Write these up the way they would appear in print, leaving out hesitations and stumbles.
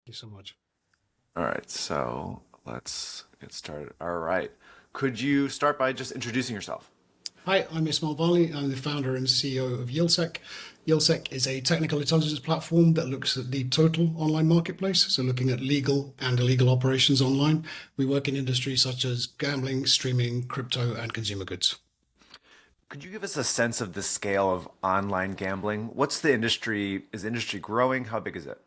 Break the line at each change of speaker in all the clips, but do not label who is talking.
you so much.
All right, so let's get started. All right. Could you start by just introducing yourself?
Hi, I'm Ismail Vali. I'm the founder and CEO of YieldSec. YieldSec is a technical intelligence platform that looks at the total online marketplace, so looking at legal and illegal operations online. We work in industries such as gambling, streaming, crypto, and consumer goods.
Could you give us a sense of the scale of online gambling? What's the industry? Is the industry growing? How big is it?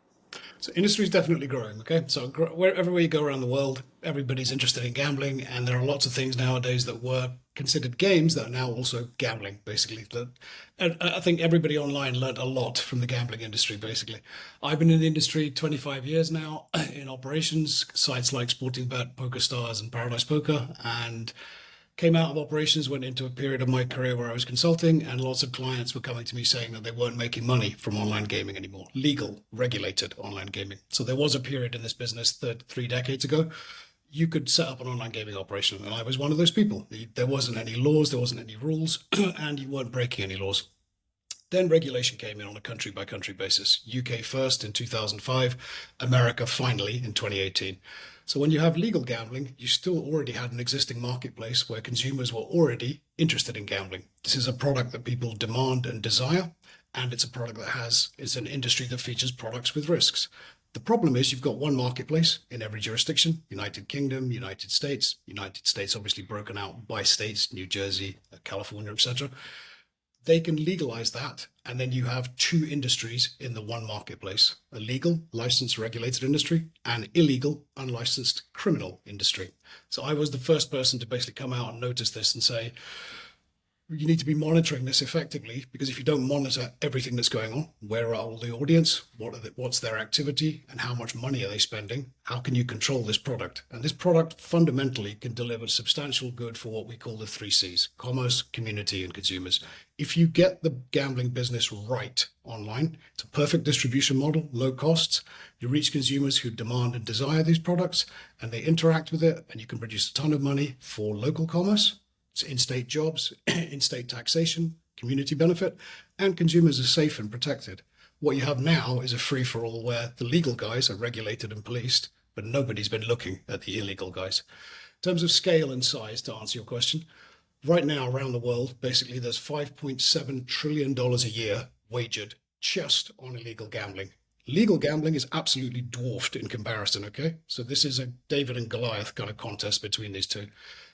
So industry is definitely growing. Okay, so wherever you go around the world, everybody's interested in gambling, and there are lots of things nowadays that were considered games that are now also gambling. Basically, and I think everybody online learned a lot from the gambling industry. Basically, I've been in the industry 25 years now in operations, sites like Sporting Bet, PokerStars, and Paradise Poker, and came out of operations, went into a period of my career where I was consulting, and lots of clients were coming to me saying that they weren't making money from online gaming anymore, legal, regulated online gaming. So there was a period in this business that 3 decades ago, you could set up an online gaming operation, and I was one of those people. There wasn't any laws, there wasn't any rules, and you weren't breaking any laws. Then regulation came in on a country by country basis. UK first in 2005, America finally in 2018. So when you have legal gambling, you still already had an existing marketplace where consumers were already interested in gambling. This is a product that people demand and desire, and it's a product it's an industry that features products with risks. The problem is you've got one marketplace in every jurisdiction, United Kingdom, United States obviously broken out by states, New Jersey, California, etc. They can legalize that, and then you have two industries in the one marketplace: a legal, licensed, regulated industry, and illegal, unlicensed, criminal industry. So I was the first person to basically come out and notice this and say, you need to be monitoring this effectively, because if you don't monitor everything that's going on, where are all the audience, what's their activity, and how much money are they spending, how can you control this product? And this product fundamentally can deliver substantial good for what we call the three C's: commerce, community, and consumers. If you get the gambling business right online, it's a perfect distribution model, low costs. You reach consumers who demand and desire these products, and they interact with it, and you can produce a ton of money for local commerce, in-state jobs, in-state taxation, community benefit, and consumers are safe and protected. What you have now is a free-for-all where the legal guys are regulated and policed, but nobody's been looking at the illegal guys. In terms of scale and size, to answer your question, right now around the world, basically there's $5.7 trillion a year wagered just on illegal gambling. Legal gambling is absolutely dwarfed in comparison, okay? So this is a David and Goliath kind of contest between these two.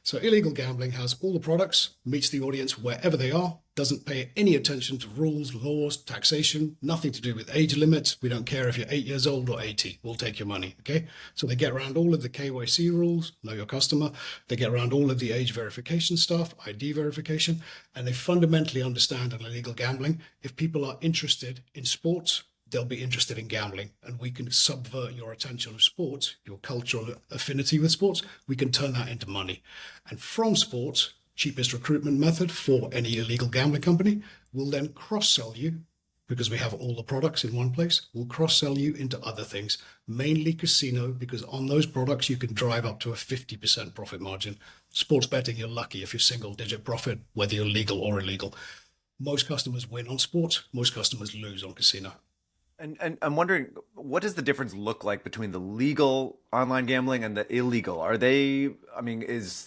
So illegal gambling has all the products, meets the audience wherever they are, doesn't pay any attention to rules, laws, taxation, nothing to do with age limits. We don't care if you're 8 years old or 80, we'll take your money, okay? So they get around all of the KYC rules, know your customer, they get around all of the age verification stuff, ID verification, and they fundamentally understand in illegal gambling, if people are interested in sports, they'll be interested in gambling, and we can subvert your attention of sports, your cultural affinity with sports. We can turn that into money. And from sports, cheapest recruitment method for any illegal gambling company, will then cross-sell you, because we have all the products in one place. We'll cross-sell you into other things, mainly casino, because on those products you can drive up to a 50% profit margin. Sports betting, you're lucky if you're single-digit profit, whether you're legal or illegal. Most customers win on sports, most customers lose on casino.
And I'm wondering, what does the difference look like between the legal online gambling and the illegal? Are they, I mean,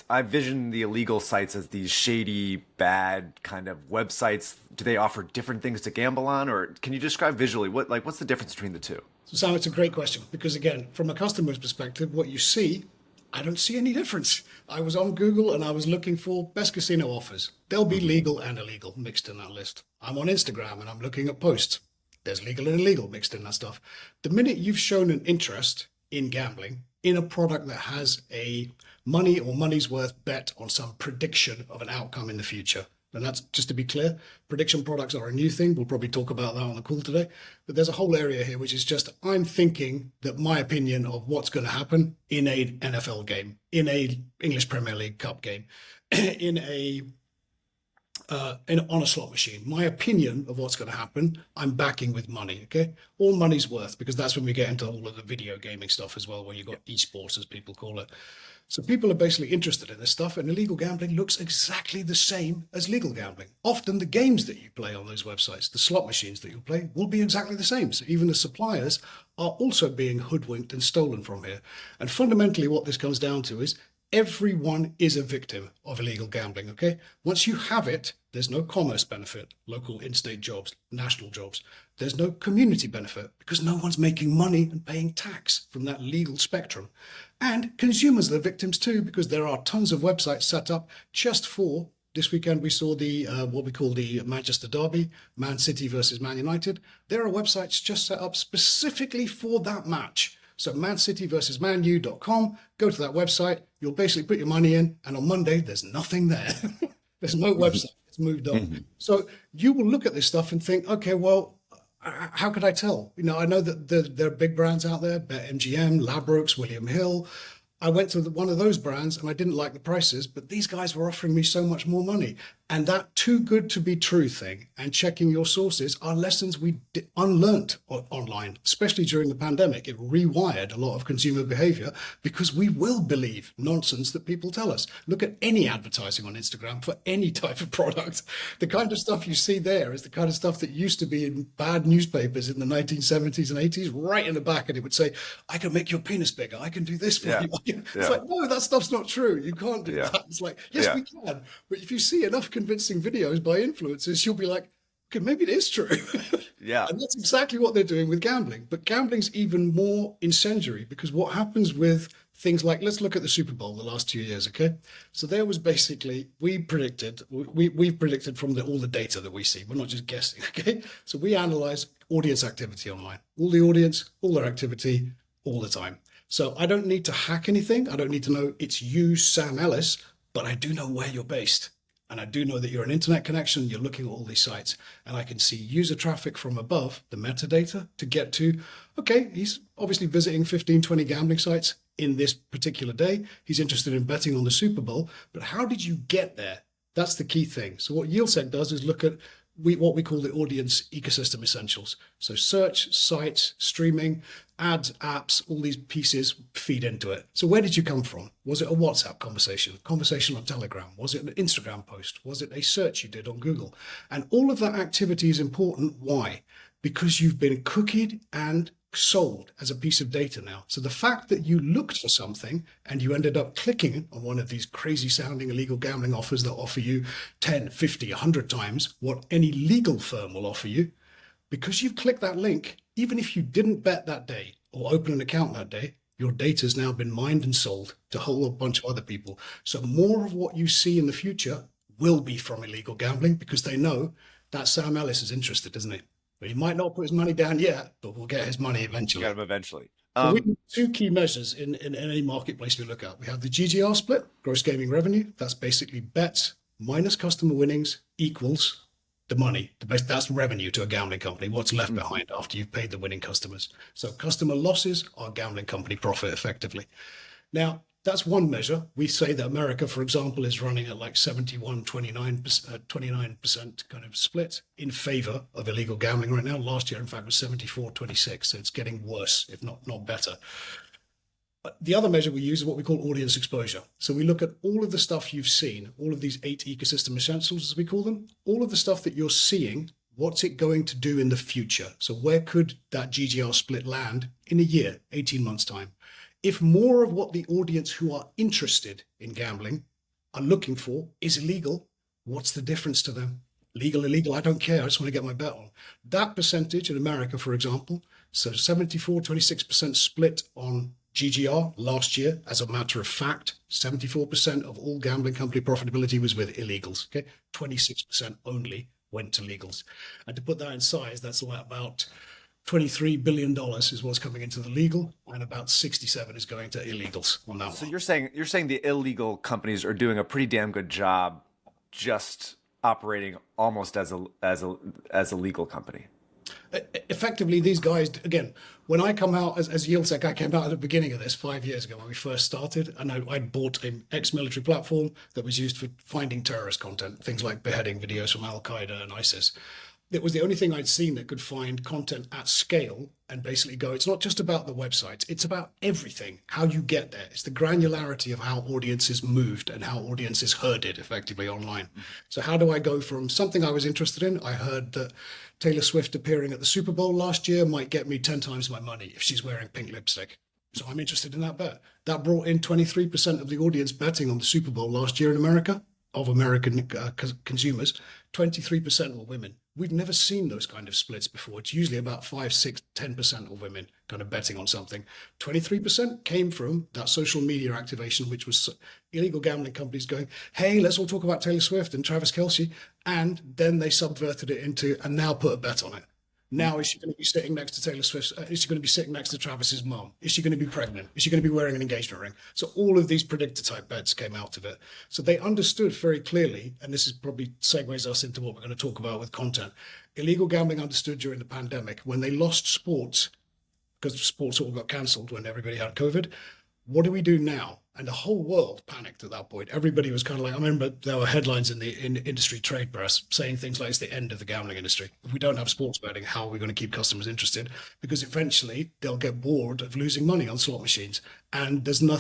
I vision the illegal sites as these shady, bad kind of websites. Do they offer different things to gamble on, or can you describe visually what's the difference between the two?
So, Sam, it's a great question because, again, from a customer's perspective, what you see, I don't see any difference. I was on Google and I was looking for best casino offers. There'll be
Hmm.
legal and illegal mixed in that list. I'm on Instagram and I'm looking at posts. There's legal and illegal mixed in that stuff. The minute you've shown an interest in gambling, in a product that has a money or money's worth bet on some prediction of an outcome in the future, and that's just to be clear, prediction products are a new thing. We'll probably talk about that on the call today. But there's a whole area here which is just I'm thinking that my opinion of what's going to happen in a NFL game, in a English Premier League Cup game, in a on a slot machine. My opinion of what's going to happen, I'm backing with money. Okay, all money's worth, because that's when we get into all of the video gaming stuff as well, where you've got esports, as people call it. So people are basically interested in this stuff, and illegal gambling looks exactly the same as legal gambling. Often the games that you play on those websites, the slot machines that you play, will be exactly the same. So even the suppliers are also being hoodwinked and stolen from here. And fundamentally what this comes down to is everyone is a victim of illegal gambling, okay? Once you have it, there's no commerce benefit, local in-state jobs, national jobs. There's no community benefit, because no one's making money and paying tax from that legal spectrum. And consumers are the victims too, because there are tons of websites set up just for, this weekend we saw the what we call the Manchester Derby, Man City versus Man United. There are websites just set up specifically for that match. So Man City versus manu.com, go to that website, you'll basically put your money in, and on Monday, there's nothing there. There's no website, it's moved on. So you will look at this stuff and think, okay, well, how could I tell? You know, I know that there are big brands out there, BetMGM, Ladbrokes, William Hill. I went to one of those brands and I didn't like the prices, but these guys were offering me so much more money. And that too good to be true thing and checking your sources are lessons we unlearned online, especially during the pandemic. It rewired a lot of consumer behavior, because we will believe nonsense that people tell us. Look at any advertising on Instagram for any type of product. The kind of stuff you see there is the kind of stuff that used to be in bad newspapers in the 1970s and 80s, right in the back. And it would say, I can make your penis bigger. I can do this for you. It's like, no, that stuff's not true. You can't do that. It's like, yes, we can. But if you see enough convincing videos by influencers, you'll be like, okay, maybe it is true. And that's exactly what they're doing with gambling. But gambling's even more incendiary, because what happens with things like, let's look at the Super Bowl the last 2 years, okay? So there was basically, we've predicted from all the data that we see. We're not just guessing, okay? So we analyze audience activity online. All the audience, all their activity, all the time. So I don't need to hack anything. I don't need to know it's you, Sam Ellis, but I do know where you're based. And I do know that you're an internet connection, you're looking at all these sites, and I can see user traffic from above, the metadata, to get to, okay, he's obviously visiting 15, 20 gambling sites in this particular day. He's interested in betting on the Super Bowl, but how did you get there? That's the key thing. So what YieldSec does is look at what we call the audience ecosystem essentials. So search, sites, streaming, ads, apps, all these pieces feed into it. So where did you come from? Was it a WhatsApp conversation on Telegram? Was it an Instagram post? Was it a search you did on Google? And all of that activity is important. Why? Because you've been cookied and sold as a piece of data now. So the fact that you looked for something and you ended up clicking on one of these crazy sounding illegal gambling offers that offer you 10, 50, 100 times what any legal firm will offer you, because you've clicked that link, even if you didn't bet that day or open an account that day, your data has now been mined and sold to a whole bunch of other people. So more of what you see in the future will be from illegal gambling, because they know that Sam Ellis is interested, isn't he? But he might not put his money down yet, but we'll get his money eventually.
Get him eventually.
So we have two key measures in any marketplace we look at. We have the GGR split, gross gaming revenue. That's basically bets minus customer winnings equals the money. That's revenue to a gambling company, what's left behind after you've paid the winning customers. So customer losses are gambling company profit effectively. Now, that's one measure. We say that America, for example, is running at like 71, 29% kind of split in favor of illegal gambling right now. Last year, in fact, was 74, 26. So it's getting worse, if not better. But the other measure we use is what we call audience exposure. So we look at all of the stuff you've seen, all of these 8 ecosystem essentials, as we call them, all of the stuff that you're seeing. What's it going to do in the future? So where could that GGR split land in a year, 18 months' time? If more of what the audience who are interested in gambling are looking for is illegal, what's the difference to them? Legal, illegal, I don't care. I just want to get my bet on. That percentage in America, for example, so 74, 26% split on GGR last year. As a matter of fact, 74% of all gambling company profitability was with illegals. Okay, 26% only went to legals. And to put that in size, that's about $23 billion is what's coming into the legal, and about 67 is going to illegals on that one.
So you're saying the illegal companies are doing a pretty damn good job, just operating almost as a legal company.
Effectively, these guys, again, when I come out as Yieldtech, I came out at the beginning of this 5 years ago when we first started, and I'd bought an ex-military platform that was used for finding terrorist content, things like beheading videos from Al-Qaeda and ISIS. It was the only thing I'd seen that could find content at scale and basically go, it's not just about the websites, it's about everything, how you get there. It's the granularity of how audiences moved and how audiences herded effectively online. So how do I go from something I was interested in? I heard that Taylor Swift appearing at the Super Bowl last year might get me 10 times my money if she's wearing pink lipstick. So I'm interested in that bet. That brought in 23% of the audience betting on the Super Bowl last year in America, of American consumers. 23% were women. We've never seen those kind of splits before. It's usually about 5, 6, 10% of women kind of betting on something. 23% came from that social media activation, which was illegal gambling companies going, hey, let's all talk about Taylor Swift and Travis Kelce. And then they subverted it into, and now put a bet on it. Now, is she going to be sitting next to Taylor Swift? Is she going to be sitting next to Travis's mom? Is she going to be pregnant? Is she going to be wearing an engagement ring? So all of these predictor type bets came out of it. So they understood very clearly, and this is probably segues us into what we're going to talk about with content. Illegal gambling understood during the pandemic when they lost sports, because sports all got cancelled when everybody had COVID. What do we do now? And the whole world panicked at that point. Everybody was kind of like, I remember there were headlines in the industry trade press saying things like it's the end of the gambling industry. If we don't have sports betting, how are we going to keep customers interested? Because eventually they'll get bored of losing money on slot machines. And there's no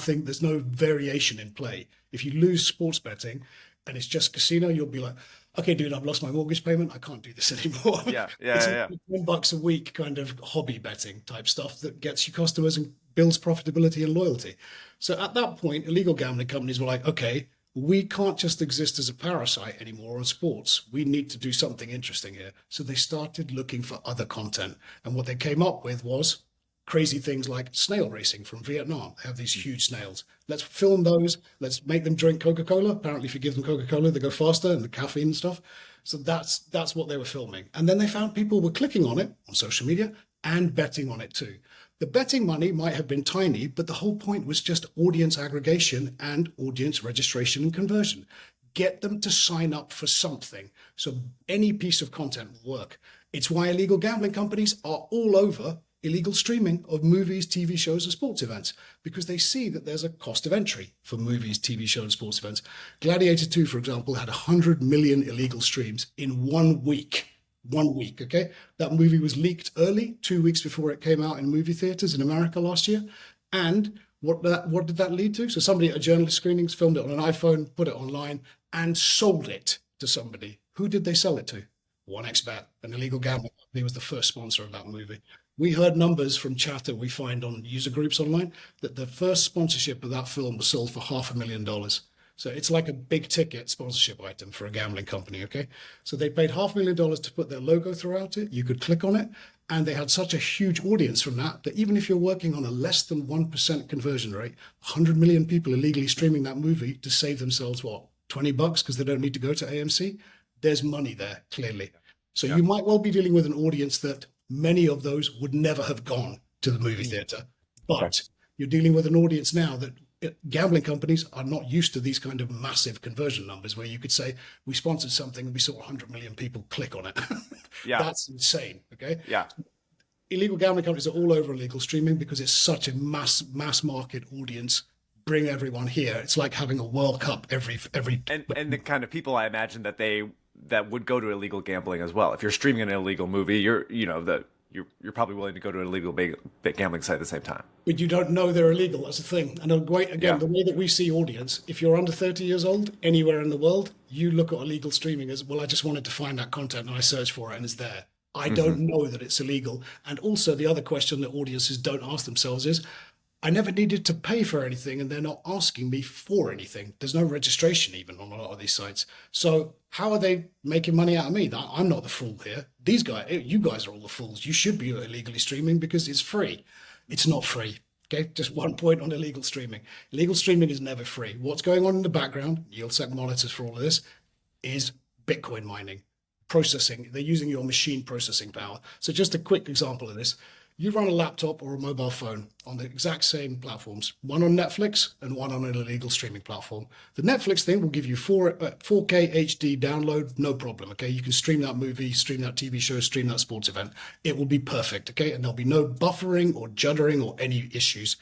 variation in play. If you lose sports betting and it's just casino, you'll be like, okay, dude, I've lost my mortgage payment. I can't do this anymore. It's $10 a week kind of hobby betting type stuff that gets you customers and builds profitability and loyalty. So at that point, illegal gambling companies were like, okay, we can't just exist as a parasite anymore on sports. We need to do something interesting here. So they started looking for other content. And what they came up with was crazy things like snail racing from Vietnam. They have these huge snails. Let's film those. Let's make them drink Coca-Cola. Apparently, if you give them Coca-Cola, they go faster and the caffeine and stuff. So that's what they were filming. And then they found people were clicking on it on social media and betting on it too. The betting money might have been tiny, but the whole point was just audience aggregation and audience registration and conversion. Get them to sign up for something. So any piece of content will work. It's why illegal gambling companies are all over illegal streaming of movies, TV shows, and sports events, because they see that there's a cost of entry for movies, TV shows, and sports events. Gladiator 2, for example, had 100 million illegal streams in 1 week. 1 week, okay? That movie was leaked early, 2 weeks before it came out in movie theaters in America last year. And what did that lead to? So somebody at a journalist screenings filmed it on an iPhone, put it online, and sold it to somebody. Who did they sell it to? 1xBet, an illegal gambling company, was the first sponsor of that movie. We heard numbers from chatter we find on user groups online that the first sponsorship of that film was sold for $500,000. So it's like a big ticket sponsorship item for a gambling company, okay? So they paid $500,000 to put their logo throughout it. You could click on it, and they had such a huge audience from that even if you're working on a less than 1% conversion rate, 100 million people illegally streaming that movie to save themselves, what, $20 because they don't need to go to AMC? There's money there, clearly. So you might well be dealing with an audience that many of those would never have gone to the movie theater, but you're dealing with an audience now that gambling companies are not used to these kind of massive conversion numbers where you could say we sponsored something and we saw 100 million people click on it. That's insane. Okay. Illegal gambling companies are all over illegal streaming because it's such a mass market audience. Bring everyone here. It's like having a World Cup every
and the kind of people I imagine that would go to illegal gambling as well. If you're streaming an illegal movie, you're probably willing to go to an illegal gambling site at the same time.
But you don't know they're illegal. That's the thing. And the way that we see audience, if you're under 30 years old, anywhere in the world, you look at illegal streaming as, well, I just wanted to find that content and I search for it and it's there. I don't know that it's illegal. And also the other question that audiences don't ask themselves is, I never needed to pay for anything and they're not asking me for anything. There's no registration even on a lot of these sites. So how are they making money out of me? I'm not the fool here. These guys, you guys are all the fools. You should be illegally streaming because it's free. It's not free. Okay, just 1 point on illegal streaming. Illegal streaming is never free. What's going on in the background, Yieldtech monitors for all of this, is Bitcoin mining, processing. They're using your machine processing power. So just a quick example of this. You run a laptop or a mobile phone on the exact same platforms, one on Netflix and one on an illegal streaming platform. The Netflix thing will give you 4K HD download, no problem. Okay, you can stream that movie, stream that TV show, stream that sports event. It will be perfect. Okay, and there'll be no buffering or juddering or any issues.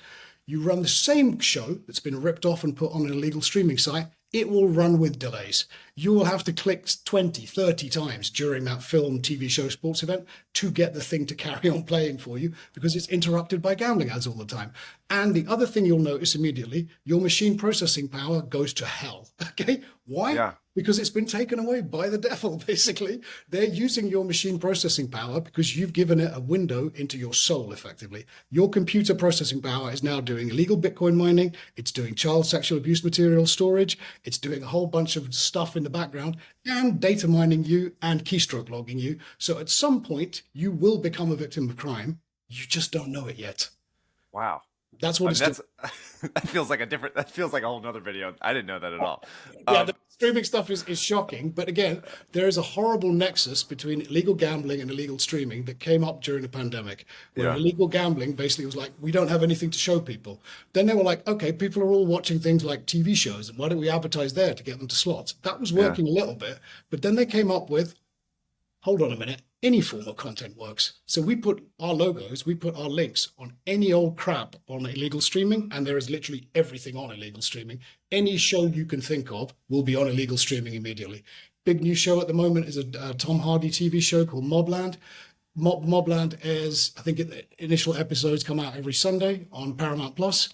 You run the same show that's been ripped off and put on an illegal streaming site, it will run with delays. You will have to click 20, 30 times during that film, TV show, sports event to get the thing to carry on playing for you because it's interrupted by gambling ads all the time. And the other thing you'll notice immediately, your machine processing power goes to hell. Okay, why?
Yeah.
Because it's been taken away by the devil, basically. They're using your machine processing power because you've given it a window into your soul, effectively. Your computer processing power is now doing illegal Bitcoin mining. It's doing child sexual abuse material storage. It's doing a whole bunch of stuff in the background and data mining you and keystroke logging you. So at some point, you will become a victim of crime. You just don't know it yet.
Wow.
That's what it's doing.
That feels like a whole nother video. I didn't know that at all.
Yeah, the streaming stuff is shocking. But again, there is a horrible nexus between illegal gambling and illegal streaming that came up during the pandemic, where illegal gambling basically was like, we don't have anything to show people. Then they were like, okay, people are all watching things like TV shows, and why don't we advertise there to get them to slots? That was working a little bit. But then they came up with, hold on a minute, any form of content works. So we put our logos, we put our links on any old crap on illegal streaming, and there is literally everything on illegal streaming. Any show you can think of will be on illegal streaming immediately. Big new show at the moment is a Tom Hardy TV show called Mobland. Mobland airs, I think the initial episodes come out every Sunday on Paramount Plus.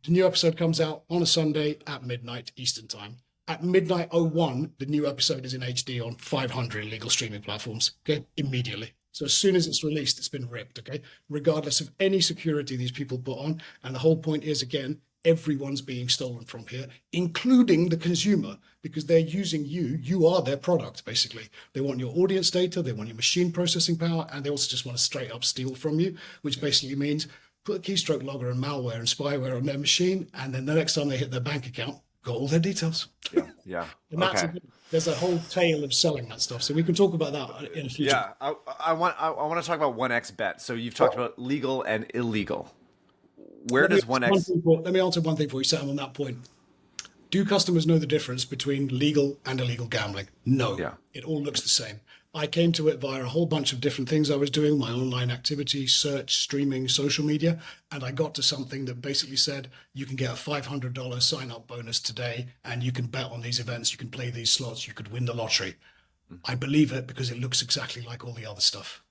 The new episode comes out on a Sunday at midnight Eastern time. At midnight 01, the new episode is in HD on 500 illegal streaming platforms, okay, immediately. So as soon as it's released, it's been ripped, okay, regardless of any security these people put on. And the whole point is, again, everyone's being stolen from here, including the consumer, because they're using you. You are their product, basically. They want your audience data, they want your machine processing power, and they also just want to straight up steal from you, which basically means put a keystroke logger and malware and spyware on their machine, and then the next time they hit their bank account, got all their details.
Yeah.
And that's there's a whole tale of selling that stuff. So we can talk about that in the future.
Yeah. I want to talk about 1xBet. So you've talked about legal and illegal. Where does 1x?
Let me answer one thing for you, Sam, on that point. Do customers know the difference between legal and illegal gambling? No.
Yeah.
It all looks the same. I came to it via a whole bunch of different things I was doing, my online activity, search, streaming, social media, and I got to something that basically said you can get a $500 sign-up bonus today, and you can bet on these events, you can play these slots, you could win the lottery. I believe it because it looks exactly like all the other stuff.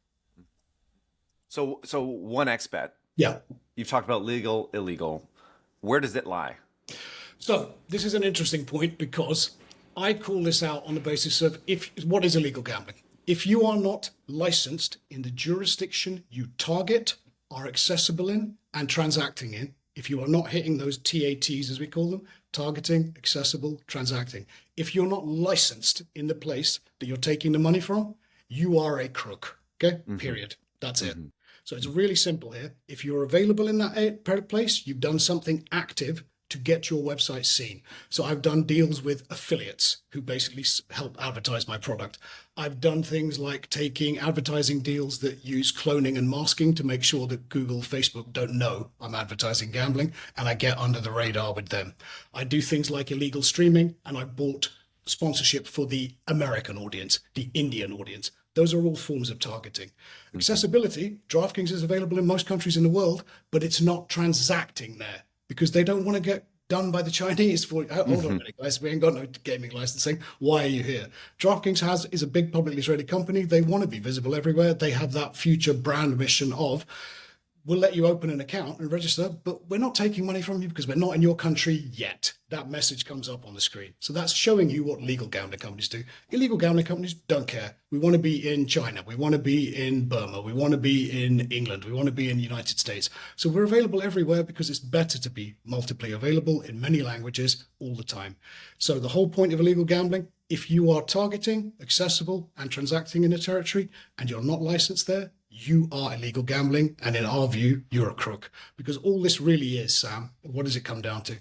So 1xBet.
Yeah.
You've talked about legal, illegal. Where does it lie?
So this is an interesting point because I call this out on the basis of what is illegal gambling? If you are not licensed in the jurisdiction you target, are accessible in, and transacting in, if you are not hitting those TATs, as we call them, targeting, accessible, transacting, if you're not licensed in the place that you're taking the money from, you are a crook, okay? Period. That's it. So it's really simple here. If you're available in that place, you've done something active to get your website seen. So I've done deals with affiliates who basically help advertise my product. I've done things like taking advertising deals that use cloning and masking to make sure that Google, Facebook don't know I'm advertising gambling, and I get under the radar with them. I do things like illegal streaming, and I bought sponsorship for the American audience, the Indian audience. Those are all forms of targeting. Accessibility, DraftKings is available in most countries in the world, but it's not transacting there, because they don't want to get done by the Chinese for, hold on a minute, guys, we ain't got no gaming licensing. Why are you here? DraftKings is a big publicly traded company. They want to be visible everywhere. They have that future brand mission of, we'll let you open an account and register, but we're not taking money from you because we're not in your country yet. That message comes up on the screen. So that's showing you what legal gambling companies do. Illegal gambling companies don't care. We want to be in China. We want to be in Burma. We want to be in England. We want to be in the United States. So we're available everywhere because it's better to be multiply available in many languages all the time. So the whole point of illegal gambling, if you are targeting, accessible, and transacting in a territory and you're not licensed there, you are illegal gambling, and in our view, you're a crook. Because all this really is, Sam, what does it come down to?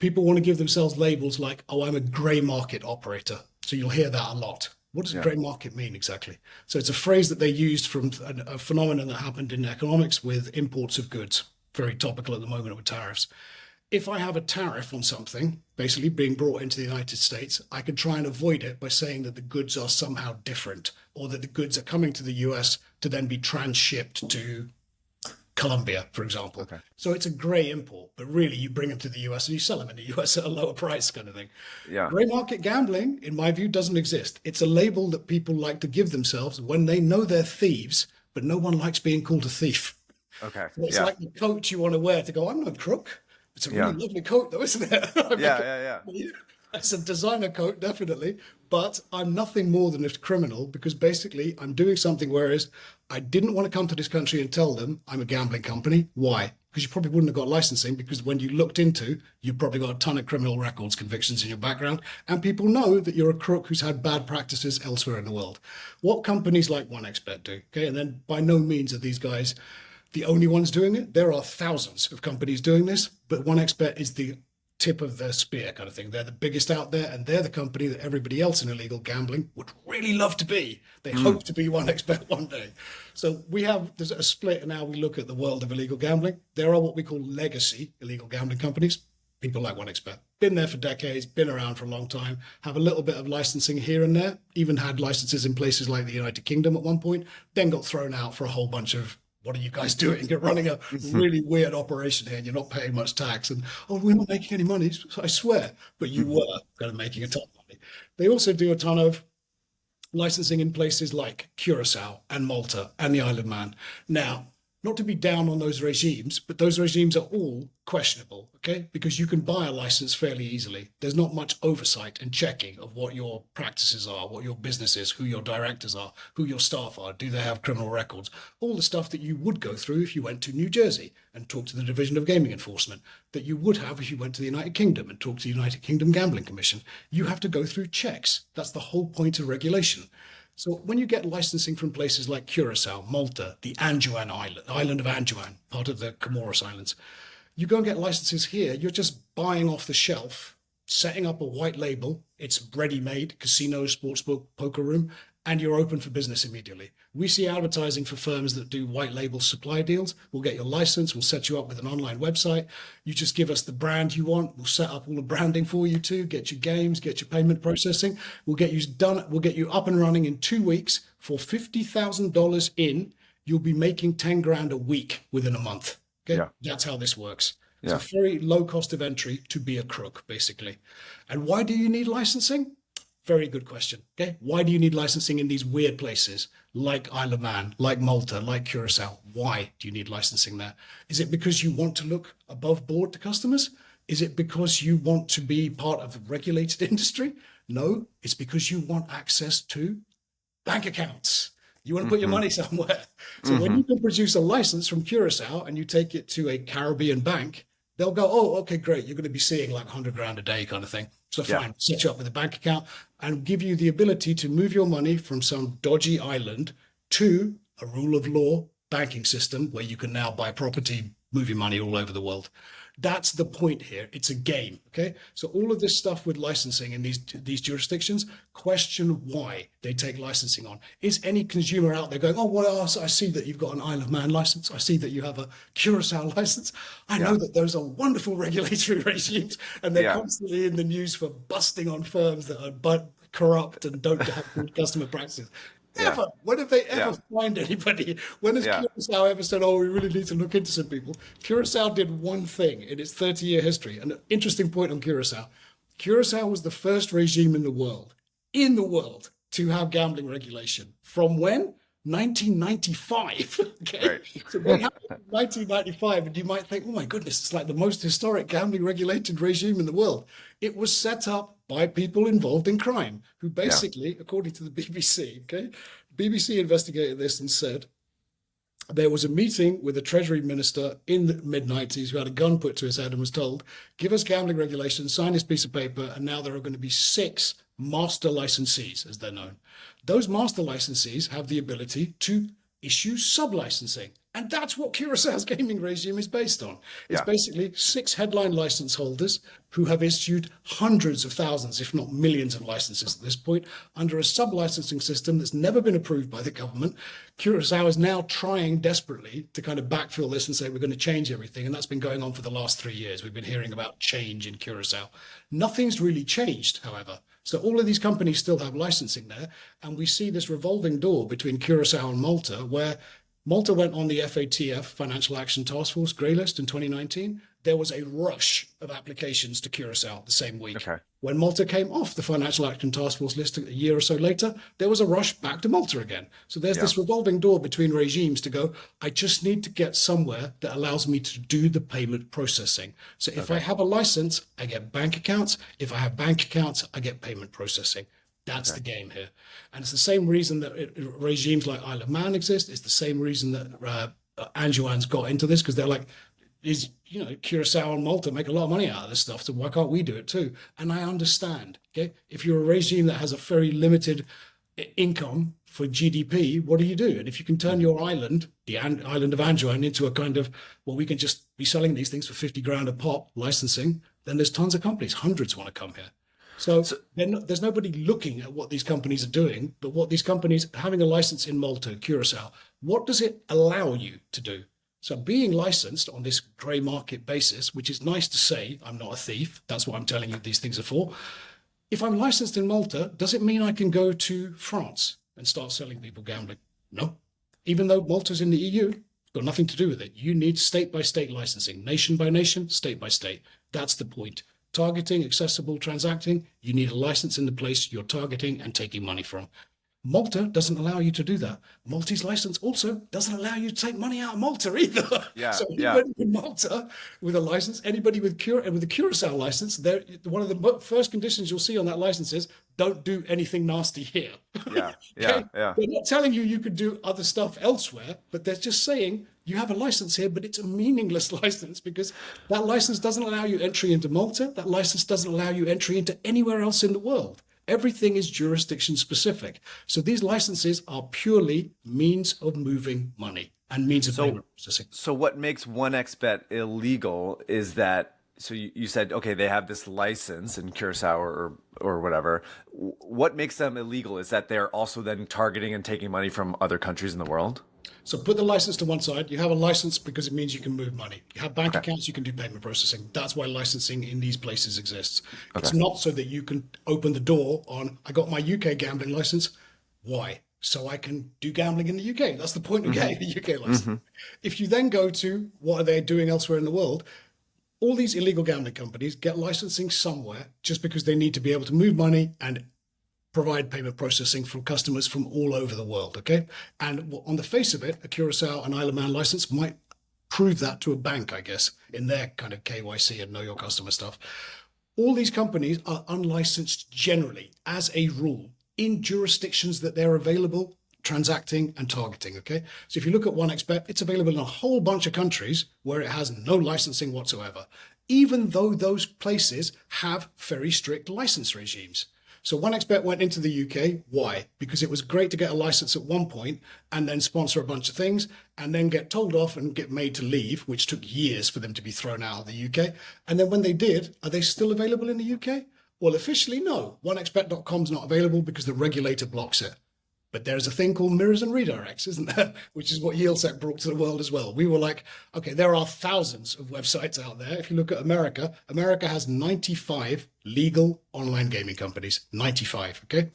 People want to give themselves labels like, oh, I'm a grey market operator. So you'll hear that a lot. What does
Yeah.
grey market mean exactly? So it's a phrase that they used from a phenomenon that happened in economics with imports of goods, very topical at the moment with tariffs. If I have a tariff on something, basically being brought into the United States, I can try and avoid it by saying that the goods are somehow different, or that the goods are coming to the US to then be transshipped to Colombia, for example.
Okay.
So it's a grey import, but really you bring them to the US and you sell them in the US at a lower price, kind of thing.
Yeah.
Grey market gambling, in my view, doesn't exist. It's a label that people like to give themselves when they know they're thieves, but no one likes being called a thief.
Okay.
So it's
Yeah.
like the coat you want to wear to go, I'm no crook. It's a really
Yeah.
lovely coat, though, isn't it?
Yeah. Yeah. Yeah.
It's a designer coat, definitely, but I'm nothing more than a criminal because basically I'm doing something whereas I didn't want to come to this country and tell them I'm a gambling company. Why? Because you probably wouldn't have got licensing because when you looked into, you've probably got a ton of criminal records, convictions in your background, and people know that you're a crook who's had bad practices elsewhere in the world. What companies like OneXBet do, okay? And then by no means are these guys the only ones doing it. There are thousands of companies doing this, but OneXBet is the tip of the spear kind of thing. They're the biggest out there, and they're the company that everybody else in illegal gambling would really love to be. They hope to be OneXBet one day. So there's a split in how we look at the world of illegal gambling. There are what we call legacy illegal gambling companies, people like OneXBet. Been there for decades, been around for a long time, have a little bit of licensing here and there, even had licenses in places like the United Kingdom at one point, then got thrown out for a whole bunch of what are you guys doing? You're running a really weird operation here and you're not paying much tax. And, oh, we're not making any money, I swear. But you were kind of making a ton of money. They also do a ton of licensing in places like Curacao and Malta and the Isle of Man. Now, not to be down on those regimes, but those regimes are all questionable, okay? Because you can buy a license fairly easily. There's not much oversight and checking of what your practices are, what your business is, who your directors are, who your staff are, do they have criminal records, all the stuff that you would go through if you went to New Jersey and talked to the Division of Gaming Enforcement, that you would have if you went to the United Kingdom and talked to the United Kingdom Gambling Commission. You have to go through checks. That's the whole point of regulation. So when you get licensing from places like Curacao, Malta, the Anjouan island of Anjouan, part of the Comoros Islands, you go and get licenses here, you're just buying off the shelf, setting up a white label, it's ready-made, casino, sportsbook, poker room, and you're open for business immediately. We see advertising for firms that do white label supply deals. We'll get your license, we'll set you up with an online website. You just give us the brand you want. We'll set up all the branding for you too, get your games, get your payment processing. We'll get you up and running in 2 weeks for $50,000 in. You'll be making 10 grand a week within a month. Okay,
Yeah.
That's how this works.
Yeah.
It's a very low cost of entry to be a crook, basically. And why do you need licensing? Very good question. Okay. Why do you need licensing in these weird places like Isle of Man, like Malta, like Curacao? Why do you need licensing there? Is it because you want to look above board to customers? Is it because you want to be part of a regulated industry? No, it's because you want access to bank accounts. You want to put your money somewhere. So when you can produce a license from Curacao and you take it to a Caribbean bank, they'll go, oh, okay, great. You're going to be seeing like 100 grand a day kind of thing. So fine, set you up with a bank account and give you the ability to move your money from some dodgy island to a rule of law banking system where you can now buy property, move your money all over the world. That's the point here. It's a game, okay? So all of this stuff with licensing in these jurisdictions, question why they take licensing on. Is any consumer out there going, oh, well, I see that you've got an Isle of Man license. I see that you have a Curacao license. I know that those are wonderful regulatory regimes and they're constantly in the news for busting on firms that are corrupt and don't have good customer practices. Ever. When have they ever fined anybody? When has Curacao ever said, oh, we really need to look into some people? Curacao did one thing in its 30-year history. An interesting point on Curacao. Curacao was the first regime in the world, to have gambling regulation. From when? 1995. Okay.
Right.
So what happened in 1995, and you might think, oh my goodness, it's like the most historic gambling regulated regime in the world. It was set up by people involved in crime, who basically, according to the BBC, okay, BBC investigated this and said there was a meeting with a Treasury minister in the mid-90s who had a gun put to his head and was told, give us gambling regulations, sign this piece of paper, and now there are going to be 6 master licensees, as they're known. Those master licensees have the ability to issue sub-licensing. And that's what Curaçao's gaming regime is based on. It's
Yeah.
basically 6 headline license holders who have issued hundreds of thousands, if not millions of licenses at this point, under a sub-licensing system that's never been approved by the government. Curaçao is now trying desperately to kind of backfill this and say we're going to change everything. And that's been going on for the last 3 years. We've been hearing about change in Curaçao. Nothing's really changed, however. So all of these companies still have licensing there. And we see this revolving door between Curaçao and Malta, where Malta went on the FATF, Financial Action Task Force, grey list in 2019. There was a rush of applications to Curaçao the same week.
Okay.
When Malta came off the Financial Action Task Force list a year or so later, there was a rush back to Malta again. So there's this revolving door between regimes to go, I just need to get somewhere that allows me to do the payment processing. So if I have a license, I get bank accounts. If I have bank accounts, I get payment processing. That's the game here. And it's the same reason that regimes like Isle of Man exist. It's the same reason that Anjouan's got into this, because they're like, Curacao and Malta make a lot of money out of this stuff, so why can't we do it too? And I understand, okay? If you're a regime that has a very limited income for GDP, what do you do? And if you can turn your island, the island of Anjouan, into a kind of, well, we can just be selling these things for 50 grand a pop, licensing, then there's tons of companies, hundreds want to come here. So there's nobody looking at what these companies are doing, but what these companies, having a license in Malta, Curacao, what does it allow you to do? So being licensed on this grey market basis, which is nice to say, I'm not a thief, that's what I'm telling you these things are for. If I'm licensed in Malta, does it mean I can go to France and start selling people gambling? No. Even though Malta's in the EU, it's got nothing to do with it. You need state-by-state licensing, nation by nation, state by state. That's the point. Targeting, accessible, transacting, you need a license in the place you're targeting and taking money from. Malta doesn't allow you to do that. Malta's license also doesn't allow you to take money out of Malta either.
Yeah,
So anybody in Malta with a license, anybody with a Curacao license, one of the first conditions you'll see on that license is don't do anything nasty here.
Yeah.
They're not telling you could do other stuff elsewhere, but they're just saying you have a license here, but it's a meaningless license because that license doesn't allow you entry into Malta. That license doesn't allow you entry into anywhere else in the world. Everything is jurisdiction specific. So these licenses are purely means of moving money and means of payment processing.
So what makes 1xBet illegal is that, so you said, okay, they have this license in Curacao or whatever. What makes them illegal is that they're also then targeting and taking money from other countries in the world?
So put the license to one side. You have a license because it means you can move money. You have bank accounts, you can do payment processing. That's why licensing in these places exists. It's not so that you can open the door on, I got my UK gambling license. Why? So I can do gambling in the UK. That's the point of getting a UK license. If you then go to what are they doing elsewhere in the world, all these illegal gambling companies get licensing somewhere just because they need to be able to move money and provide payment processing from customers from all over the world, okay? And on the face of it, a Curacao and Isle of Man license might prove that to a bank, I guess, in their kind of KYC and know your customer stuff. All these companies are unlicensed generally, as a rule, in jurisdictions that they're available, transacting and targeting, okay? So if you look at 1xBet, it's available in a whole bunch of countries where it has no licensing whatsoever, even though those places have very strict license regimes. So 1xBet went into the UK. Why? Because it was great to get a license at one point and then sponsor a bunch of things and then get told off and get made to leave, which took years for them to be thrown out of the UK. And then when they did, are they still available in the UK? Well, officially, no. 1xBet.com is not available because the regulator blocks it. But there's a thing called mirrors and redirects, isn't there? Which is what Yieldsec brought to the world as well. We were like, okay, there are thousands of websites out there. If you look at America, America has 95 legal online gaming companies. 95, okay?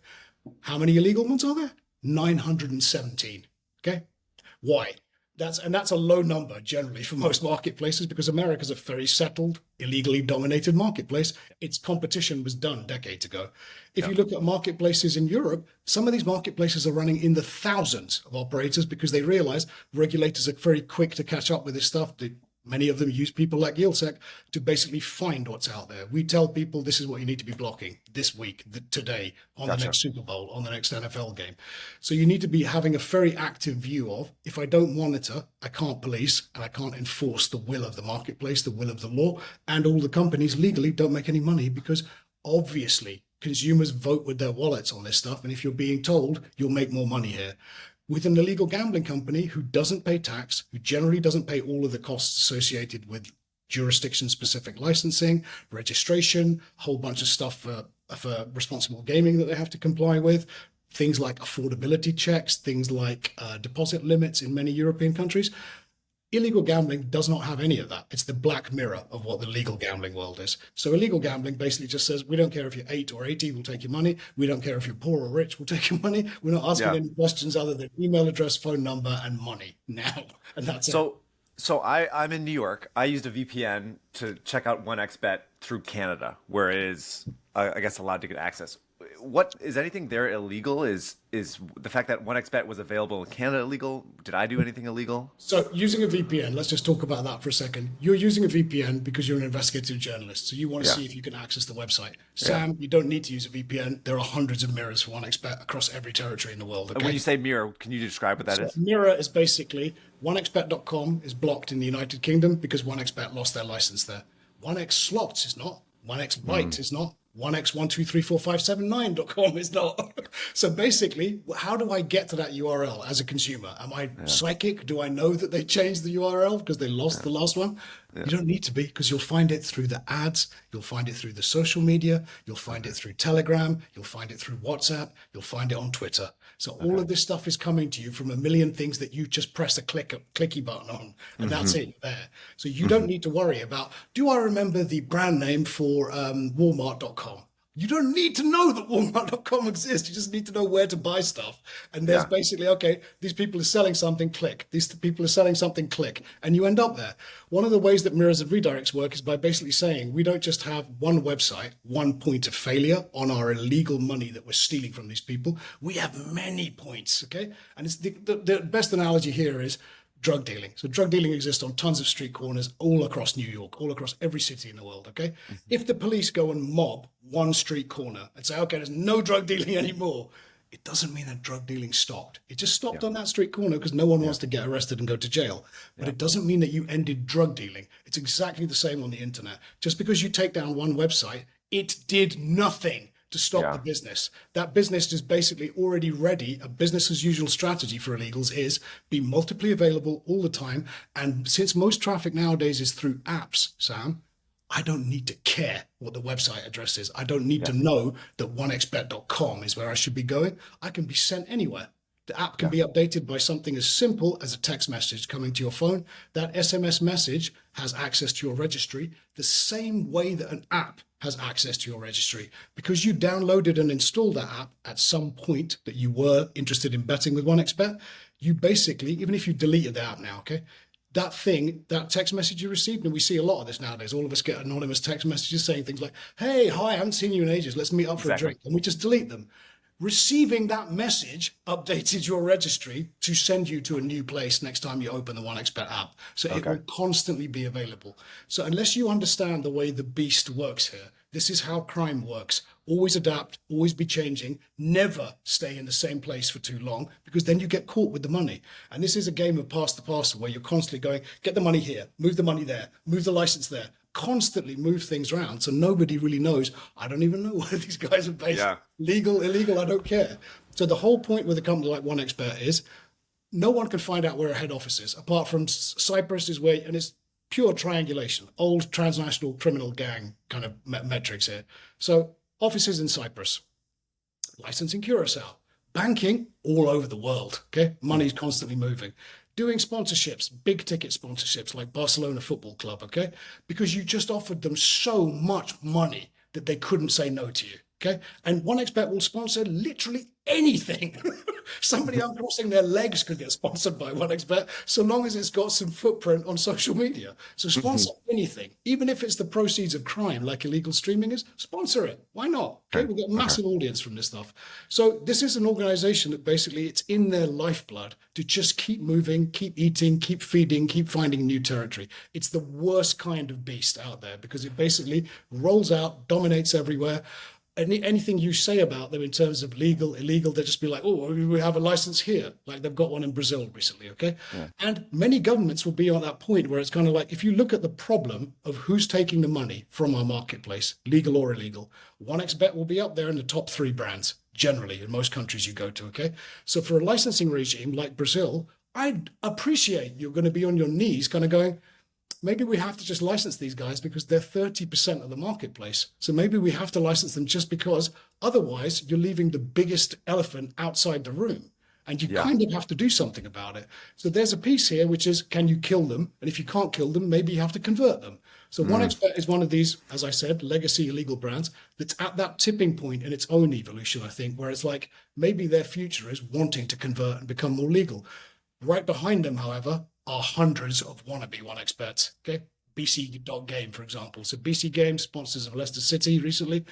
How many illegal ones are there? 917, okay? Why? That's a low number generally for most marketplaces because America's a very settled, illegally dominated marketplace. Its competition was done decades ago. If you look at marketplaces in Europe, some of these marketplaces are running in the thousands of operators because they realize regulators are very quick to catch up with this stuff. Many of them use people like Yieldsec to basically find what's out there. We tell people this is what you need to be blocking this week, today, on the next Super Bowl, on the next NFL game. So you need to be having a very active view of, if I don't monitor, I can't police and I can't enforce the will of the marketplace, the will of the law, and all the companies legally don't make any money because obviously consumers vote with their wallets on this stuff. And if you're being told you'll make more money here, with an illegal gambling company who doesn't pay tax, who generally doesn't pay all of the costs associated with jurisdiction-specific licensing, registration, a whole bunch of stuff for responsible gaming that they have to comply with, things like affordability checks, things like deposit limits in many European countries. Illegal gambling does not have any of that. It's the black mirror of what the legal gambling world is. So illegal gambling basically just says, we don't care if you're 8 or 80, we'll take your money. We don't care if you're poor or rich, we'll take your money. We're not asking any questions other than email address, phone number, and money now. And that's it.
So I'm in New York. I used a VPN to check out 1xBet through Canada, where it is, I guess, allowed to get access. What is anything there illegal? Is the fact that 1xBet was available in Canada illegal? Did I do anything illegal?
So using a VPN, let's just talk about that for a second. You're using a VPN because you're an investigative journalist. So you want to see if you can access the website. Sam, you don't need to use a VPN. There are hundreds of mirrors for 1xBet across every territory in the world. Okay?
When you say mirror, can you describe what that is?
Mirror is basically 1xBet.com is blocked in the United Kingdom because 1xBet lost their license there. 1x Slots is not. 1xByte is not. 1x1234579.com is not. So basically, how do I get to that URL as a consumer? Am I psychic? Do I know that they changed the URL because they lost the last one? You don't need to be, because you'll find it through the ads, you'll find it through the social media, you'll find it through Telegram, you'll find it through WhatsApp, you'll find it on Twitter. So all of this stuff is coming to you from a million things that you just press a clicky button on, and that's it there. So you don't need to worry about, do I remember the brand name for Walmart.com? You don't need to know that Walmart.com exists. You just need to know where to buy stuff. And there's basically, okay, these people are selling something, click. These people are selling something, click. And you end up there. One of the ways that mirrors and redirects work is by basically saying we don't just have one website, one point of failure on our illegal money that we're stealing from these people. We have many points, okay? And it's the best analogy here is drug dealing. So drug dealing exists on tons of street corners all across New York, all across every city in the world, okay? If the police go and mob one street corner and say, okay, there's no drug dealing anymore, it doesn't mean that drug dealing stopped. It just stopped on that street corner because no one wants to get arrested and go to jail. But it doesn't mean that you ended drug dealing. It's exactly the same on the internet. Just because you take down one website, it did nothing to stop the business. That business is basically already ready. A business as usual strategy for illegals is be multiply available all the time. And since most traffic nowadays is through apps, Sam, I don't need to care what the website address is. I don't need to know that 1xbet.com is where I should be going. I can be sent anywhere. The app can be updated by something as simple as a text message coming to your phone. That SMS message has access to your registry the same way that an app has access to your registry. Because you downloaded and installed that app at some point that you were interested in betting with 1xBet, you basically, even if you deleted the app now, okay, that thing, that text message you received, and we see a lot of this nowadays, all of us get anonymous text messages saying things like, hey, hi, I haven't seen you in ages, let's meet up for a drink, and we just delete them. Receiving that message updated your registry to send you to a new place next time you open the 1xBet app. So it will constantly be available. So unless you understand the way the beast works here, this is how crime works. Always adapt, always be changing, never stay in the same place for too long, because then you get caught with the money. And this is a game of pass the parcel where you're constantly going, get the money here, move the money there, move the license there, constantly move things around. So nobody really knows. I don't even know where these guys are based. Legal, illegal, I don't care. So the whole point with a company like 1xBet is no one can find out where a head office is, apart from Cyprus is where, and it's pure triangulation, old transnational criminal gang kind of metrics here. So offices in Cyprus, license in Curacao, banking all over the world, okay? Money's constantly moving. Doing sponsorships, big ticket sponsorships like Barcelona Football Club, okay? Because you just offered them so much money that they couldn't say no to you, okay? And 1xBet will sponsor literally anything. Somebody uncrossing their legs could get sponsored by 1xBet so long as it's got some footprint on social media. So sponsor anything, even if it's the proceeds of crime like illegal streaming is, sponsor it. Why not? Okay, we've got a massive audience from this stuff. So this is an organization that basically it's in their lifeblood to just keep moving, keep eating, keep feeding, keep finding new territory. It's the worst kind of beast out there because it basically rolls out, dominates everywhere. Anything you say about them in terms of legal, illegal, they'll just be like, oh, we have a license here. Like they've got one in Brazil recently, okay? And many governments will be on that point where it's kind of like, if you look at the problem of who's taking the money from our marketplace, legal or illegal, 1xBet will be up there in the top 3 brands, generally in most countries you go to. Okay. So for a licensing regime like Brazil, I'd appreciate you're going to be on your knees kind of going, maybe we have to just license these guys because they're 30% of the marketplace. So maybe we have to license them just because otherwise you're leaving the biggest elephant outside the room. And you
Yeah.
kind of have to do something about it. So there's a piece here, which is, can you kill them? And if you can't kill them, maybe you have to convert them. So
Mm.
OneXBet is one of these, as I said, legacy illegal brands that's at that tipping point in its own evolution, I think, where it's like maybe their future is wanting to convert and become more legal. Right behind them, however, are hundreds of wannabe OneXBets. Okay. BC.Game, for example. So BC Game, sponsors of Leicester City recently.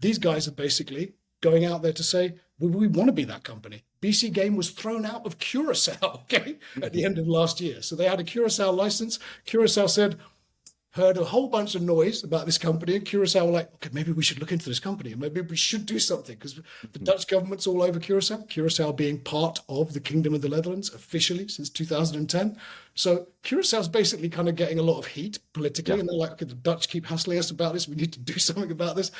These guys are basically going out there to say, we want to be that company. BC Game was thrown out of Curacao, okay, at the end of last year. So they had a Curacao license. Curacao heard a whole bunch of noise about this company, and Curacao were like, okay, maybe we should look into this company, and maybe we should do something, because the Dutch government's all over Curacao, Curacao being part of the Kingdom of the Netherlands officially since 2010. So Curaçao's basically kind of getting a lot of heat politically,
Yeah.
and they're like, okay, the Dutch keep hassling us about this, we need to do something about this.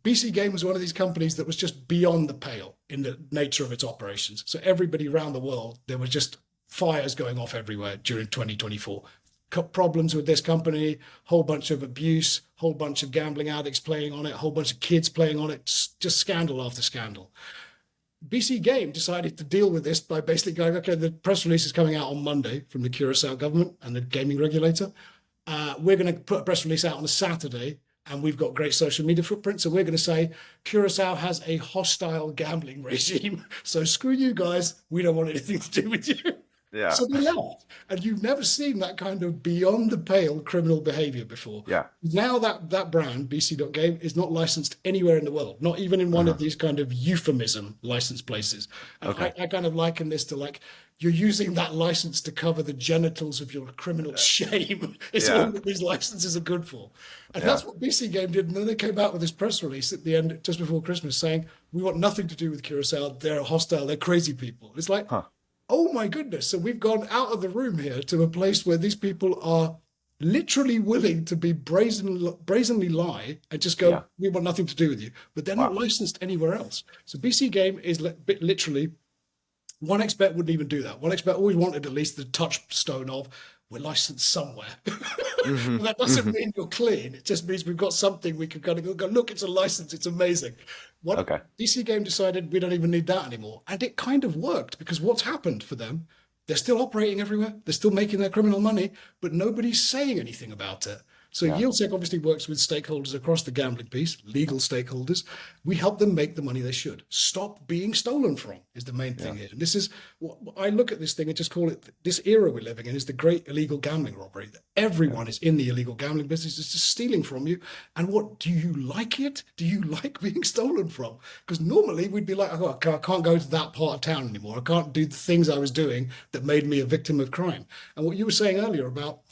BC Game was one of these companies that was just beyond the pale in the nature of its operations. So everybody around the world, there was just fires going off everywhere during 2024. Problems with this company, whole bunch of abuse, whole bunch of gambling addicts playing on it, whole bunch of kids playing on it, just scandal after scandal. BC Game decided to deal with this by basically going, okay, the press release is coming out on Monday from the Curacao government and the gaming regulator. We're going to put a press release out on a Saturday, and we've got great social media footprint. So we're going to say Curacao has a hostile gambling regime. So screw you guys. We don't want anything to do with you.
Yeah.
So they left. And you've never seen that kind of beyond the pale criminal behavior before.
Yeah.
Now that brand, BC.Game, is not licensed anywhere in the world, not even in one of these kind of euphemism license places. And
Okay.
I kind of liken this to like, you're using that license to cover the genitals of your criminal shame. It's
Yeah.
all that these licenses are good for. And
Yeah.
that's what BC Game did. And then they came out with this press release at the end, just before Christmas, saying, we want nothing to do with Curacao. They're hostile. They're crazy people. It's like, oh my goodness. So we've gone out of the room here to a place where these people are literally willing to be brazenly lie and just go,
Yeah.
we want nothing to do with you. But they're not licensed anywhere else. So BC Game is literally, OneXBet wouldn't even do that. OneXBet always wanted at least the touchstone of, we're licensed somewhere.
Mm-hmm.
That doesn't mean you're clean. It just means we've got something we can kind of go, look, it's a license. It's amazing.
Okay.
DC Game decided we don't even need that anymore. And it kind of worked, because what's happened for them, they're still operating everywhere. They're still making their criminal money, but nobody's saying anything about it. So YieldSec obviously works with stakeholders across the gambling piece, legal stakeholders. We help them make the money they should. Stop being stolen from is the main thing here. And this is what I look at this thing and just call it, this era we're living in is the great illegal gambling robbery. Everyone is in the illegal gambling business. It's just stealing from you. And what, do you like it? Do you like being stolen from? Because normally we'd be like, oh, I can't go to that part of town anymore. I can't do the things I was doing that made me a victim of crime. And what you were saying earlier about,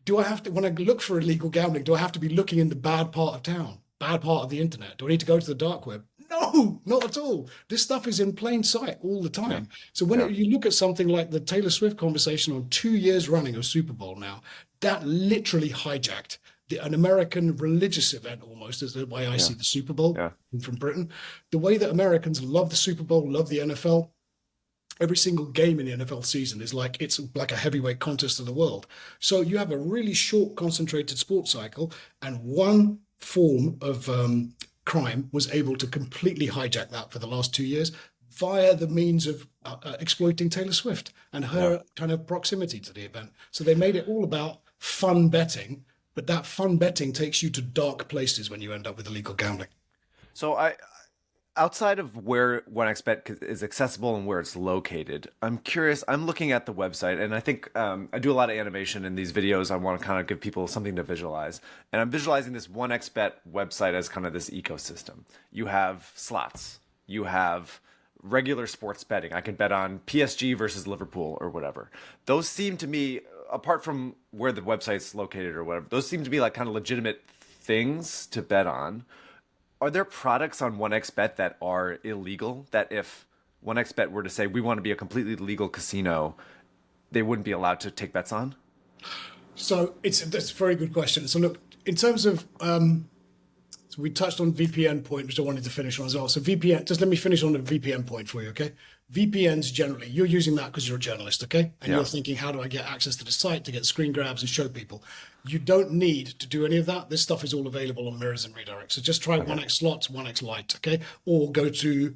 do I have to, when I look for illegal gambling, do I have to be looking in the bad part of town, bad part of the internet? Do I need to go to the dark web? No, not at all. This stuff is in plain sight all the time. So when you look at something like the Taylor Swift conversation on 2 years running of Super Bowl now, that literally hijacked an American religious event almost, is the way I see the Super Bowl from Britain. The way that Americans love the Super Bowl, love the NFL, every single game in the NFL season is like, it's like a heavyweight contest of the world. So you have a really short, concentrated sports cycle, and one form of crime was able to completely hijack that for the last 2 years via the means of exploiting Taylor Swift and her kind of proximity to the event. So they made it all about fun betting, but that fun betting takes you to dark places when you end up with illegal gambling.
So outside of where OneXBet is accessible and where it's located, I'm curious. I'm looking at the website, and I think I do a lot of animation in these videos. I want to kind of give people something to visualize. And I'm visualizing this OneXBet website as kind of this ecosystem. You have slots. You have regular sports betting. I can bet on PSG versus Liverpool or whatever. Those seem to me, apart from where the website's located or whatever, those seem to be like kind of legitimate things to bet on. Are there products on OneXBet that are illegal, that if OneXBet were to say, we want to be a completely legal casino, they wouldn't be allowed to take bets on?
So that's a very good question. So look, in terms of So we touched on VPN point, which I wanted to finish on as well. So VPN, just let me finish on the VPN point for you, okay? VPNs generally, you're using that because you're a journalist, okay? And
Yeah.
you're thinking, how do I get access to the site to get screen grabs and show people? You don't need to do any of that. This stuff is all available on mirrors and redirects. So just try
Okay.
1x slots, 1x lite, okay? Or go to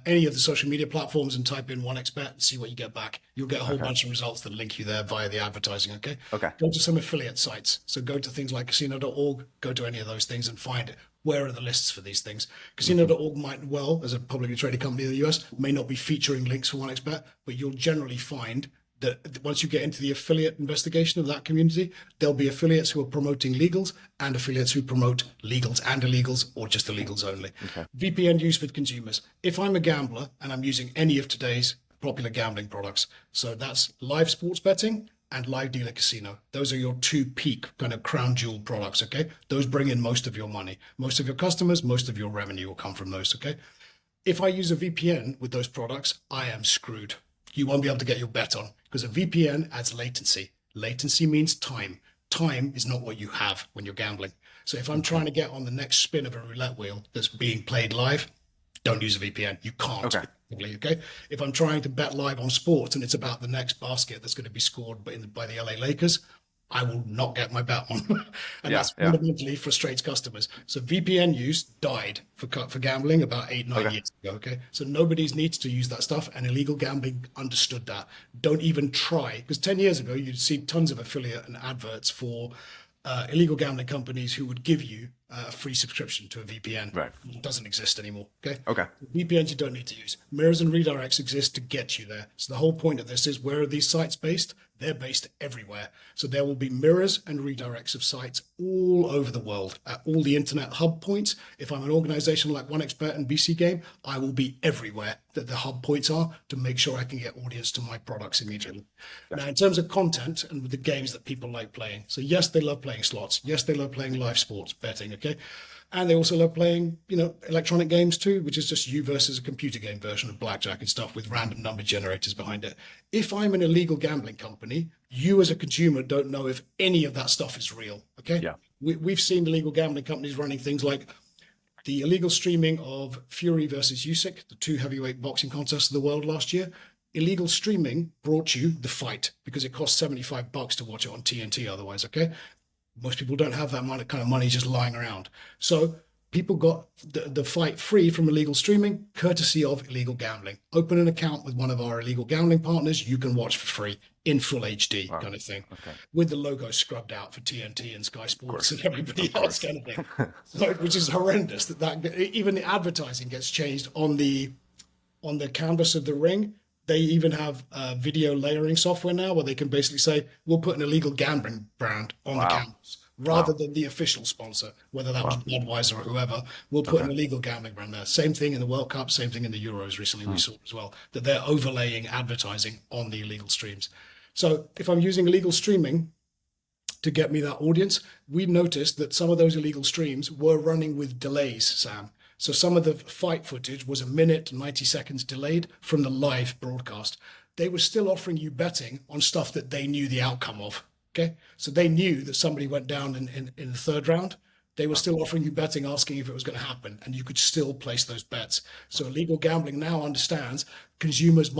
any of the social media platforms and type in 1xbet and see what you get back. You'll get a whole
Okay.
bunch of results that link you there via the advertising, okay?
Okay.
Go to some affiliate sites. So go to things like casino.org, go to any of those things and find where are the lists for these things. Casino.org might well, as a publicly traded company in the US, may not be featuring links for 1xbet, but you'll generally find that once you get into the affiliate investigation of that community, there'll be affiliates who are promoting legals and affiliates who promote legals and illegals or just illegals only.
Okay.
VPN use with consumers. If I'm a gambler and I'm using any of today's popular gambling products, so that's live sports betting and live dealer casino. Those are your two peak kind of crown jewel products, okay? Those bring in most of your money. Most of your customers, most of your revenue will come from those, okay? If I use a VPN with those products, I am screwed. You won't be able to get your bet on because a VPN adds latency. Latency means time. Time is not what you have when you're gambling. So if I'm trying to get on the next spin of a roulette wheel that's being played live, don't use a VPN. You can't.
Okay.
Okay. If I'm trying to bet live on sports and it's about the next basket that's going to be scored by the LA Lakers, I will not get my bet on. And
Yeah,
that's
yeah.
fundamentally frustrates customers. So VPN use died for gambling about 8, 9
Okay.
years ago. Okay. So nobody needs to use that stuff. And illegal gambling understood that. Don't even try. Because 10 years ago, you'd see tons of affiliate and adverts for illegal gambling companies who would give you a free subscription to a VPN.
Right.
It doesn't exist anymore. Okay.
Okay.
VPNs you don't need to use. Mirrors and redirects exist to get you there. So the whole point of this is, where are these sites based? They're based everywhere. So there will be mirrors and redirects of sites all over the world at all the internet hub points. If I'm an organization like 1xBet and BC Game, I will be everywhere that the hub points are to make sure I can get audience to my products immediately. Now, in terms of content and with the games that people like playing. So yes, they love playing slots. Yes, they love playing live sports betting. Okay. And they also love playing, electronic games too, which is just you versus a computer game version of blackjack and stuff with random number generators behind it. If I'm an illegal gambling company, you as a consumer don't know if any of that stuff is real. Okay.
Yeah.
We've seen illegal gambling companies running things like the illegal streaming of Fury versus Usyk, the two heavyweight boxing contests of the world last year. Illegal streaming brought you the fight because it cost $75 to watch it on TNT otherwise. Okay. Most people don't have that kind of money just lying around. So people got the fight free from illegal streaming, courtesy of illegal gambling. Open an account with one of our illegal gambling partners. You can watch for free in full HD kind of thing,
Okay.
with the logo scrubbed out for TNT and Sky Sports and everybody else kind of thing. So, which is horrendous that even the advertising gets changed on the canvas of the ring. They even have video layering software now where they can basically say, we'll put an illegal gambling brand on the canvas rather than the official sponsor, whether that was Budweiser or whoever. We'll put an illegal gambling brand there. Same thing in the World Cup, same thing in the Euros recently we saw as well, that they're overlaying advertising on the illegal streams. So if I'm using illegal streaming to get me that audience, we noticed that some of those illegal streams were running with delays, Sam. So some of the fight footage was a minute, 90 seconds delayed from the live broadcast. They were still offering you betting on stuff that they knew the outcome of. Okay. So they knew that somebody went down in the third round. They were still offering you betting, asking if it was going to happen, and you could still place those bets. So illegal gambling now understands consumers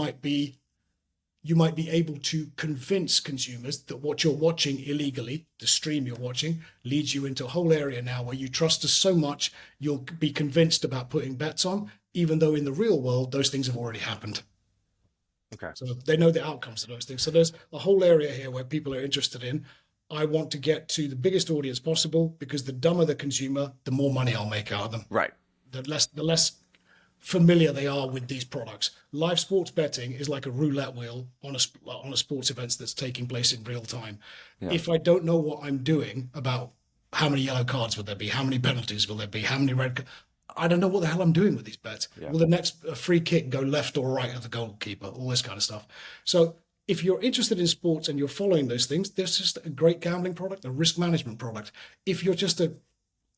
you might be able to convince consumers that what you're watching illegally, the stream you're watching, leads you into a whole area now where you trust us so much, you'll be convinced about putting bets on, even though in the real world, those things have already happened.
Okay.
So they know the outcomes of those things. So there's a whole area here where people are interested in. I want to get to the biggest audience possible because the dumber the consumer, the more money I'll make out of them.
Right.
The less familiar they are with these products. Live sports betting is like a roulette wheel on a sports event that's taking place in real time.
Yeah.
If I don't know what I'm doing about how many yellow cards will there be, how many penalties will there be, how many red, I don't know what the hell I'm doing with these bets.
Yeah.
Will the next free kick go left or right of the goalkeeper? All this kind of stuff. So if you're interested in sports and you're following those things, there's just a great gambling product, a risk management product. If you're just a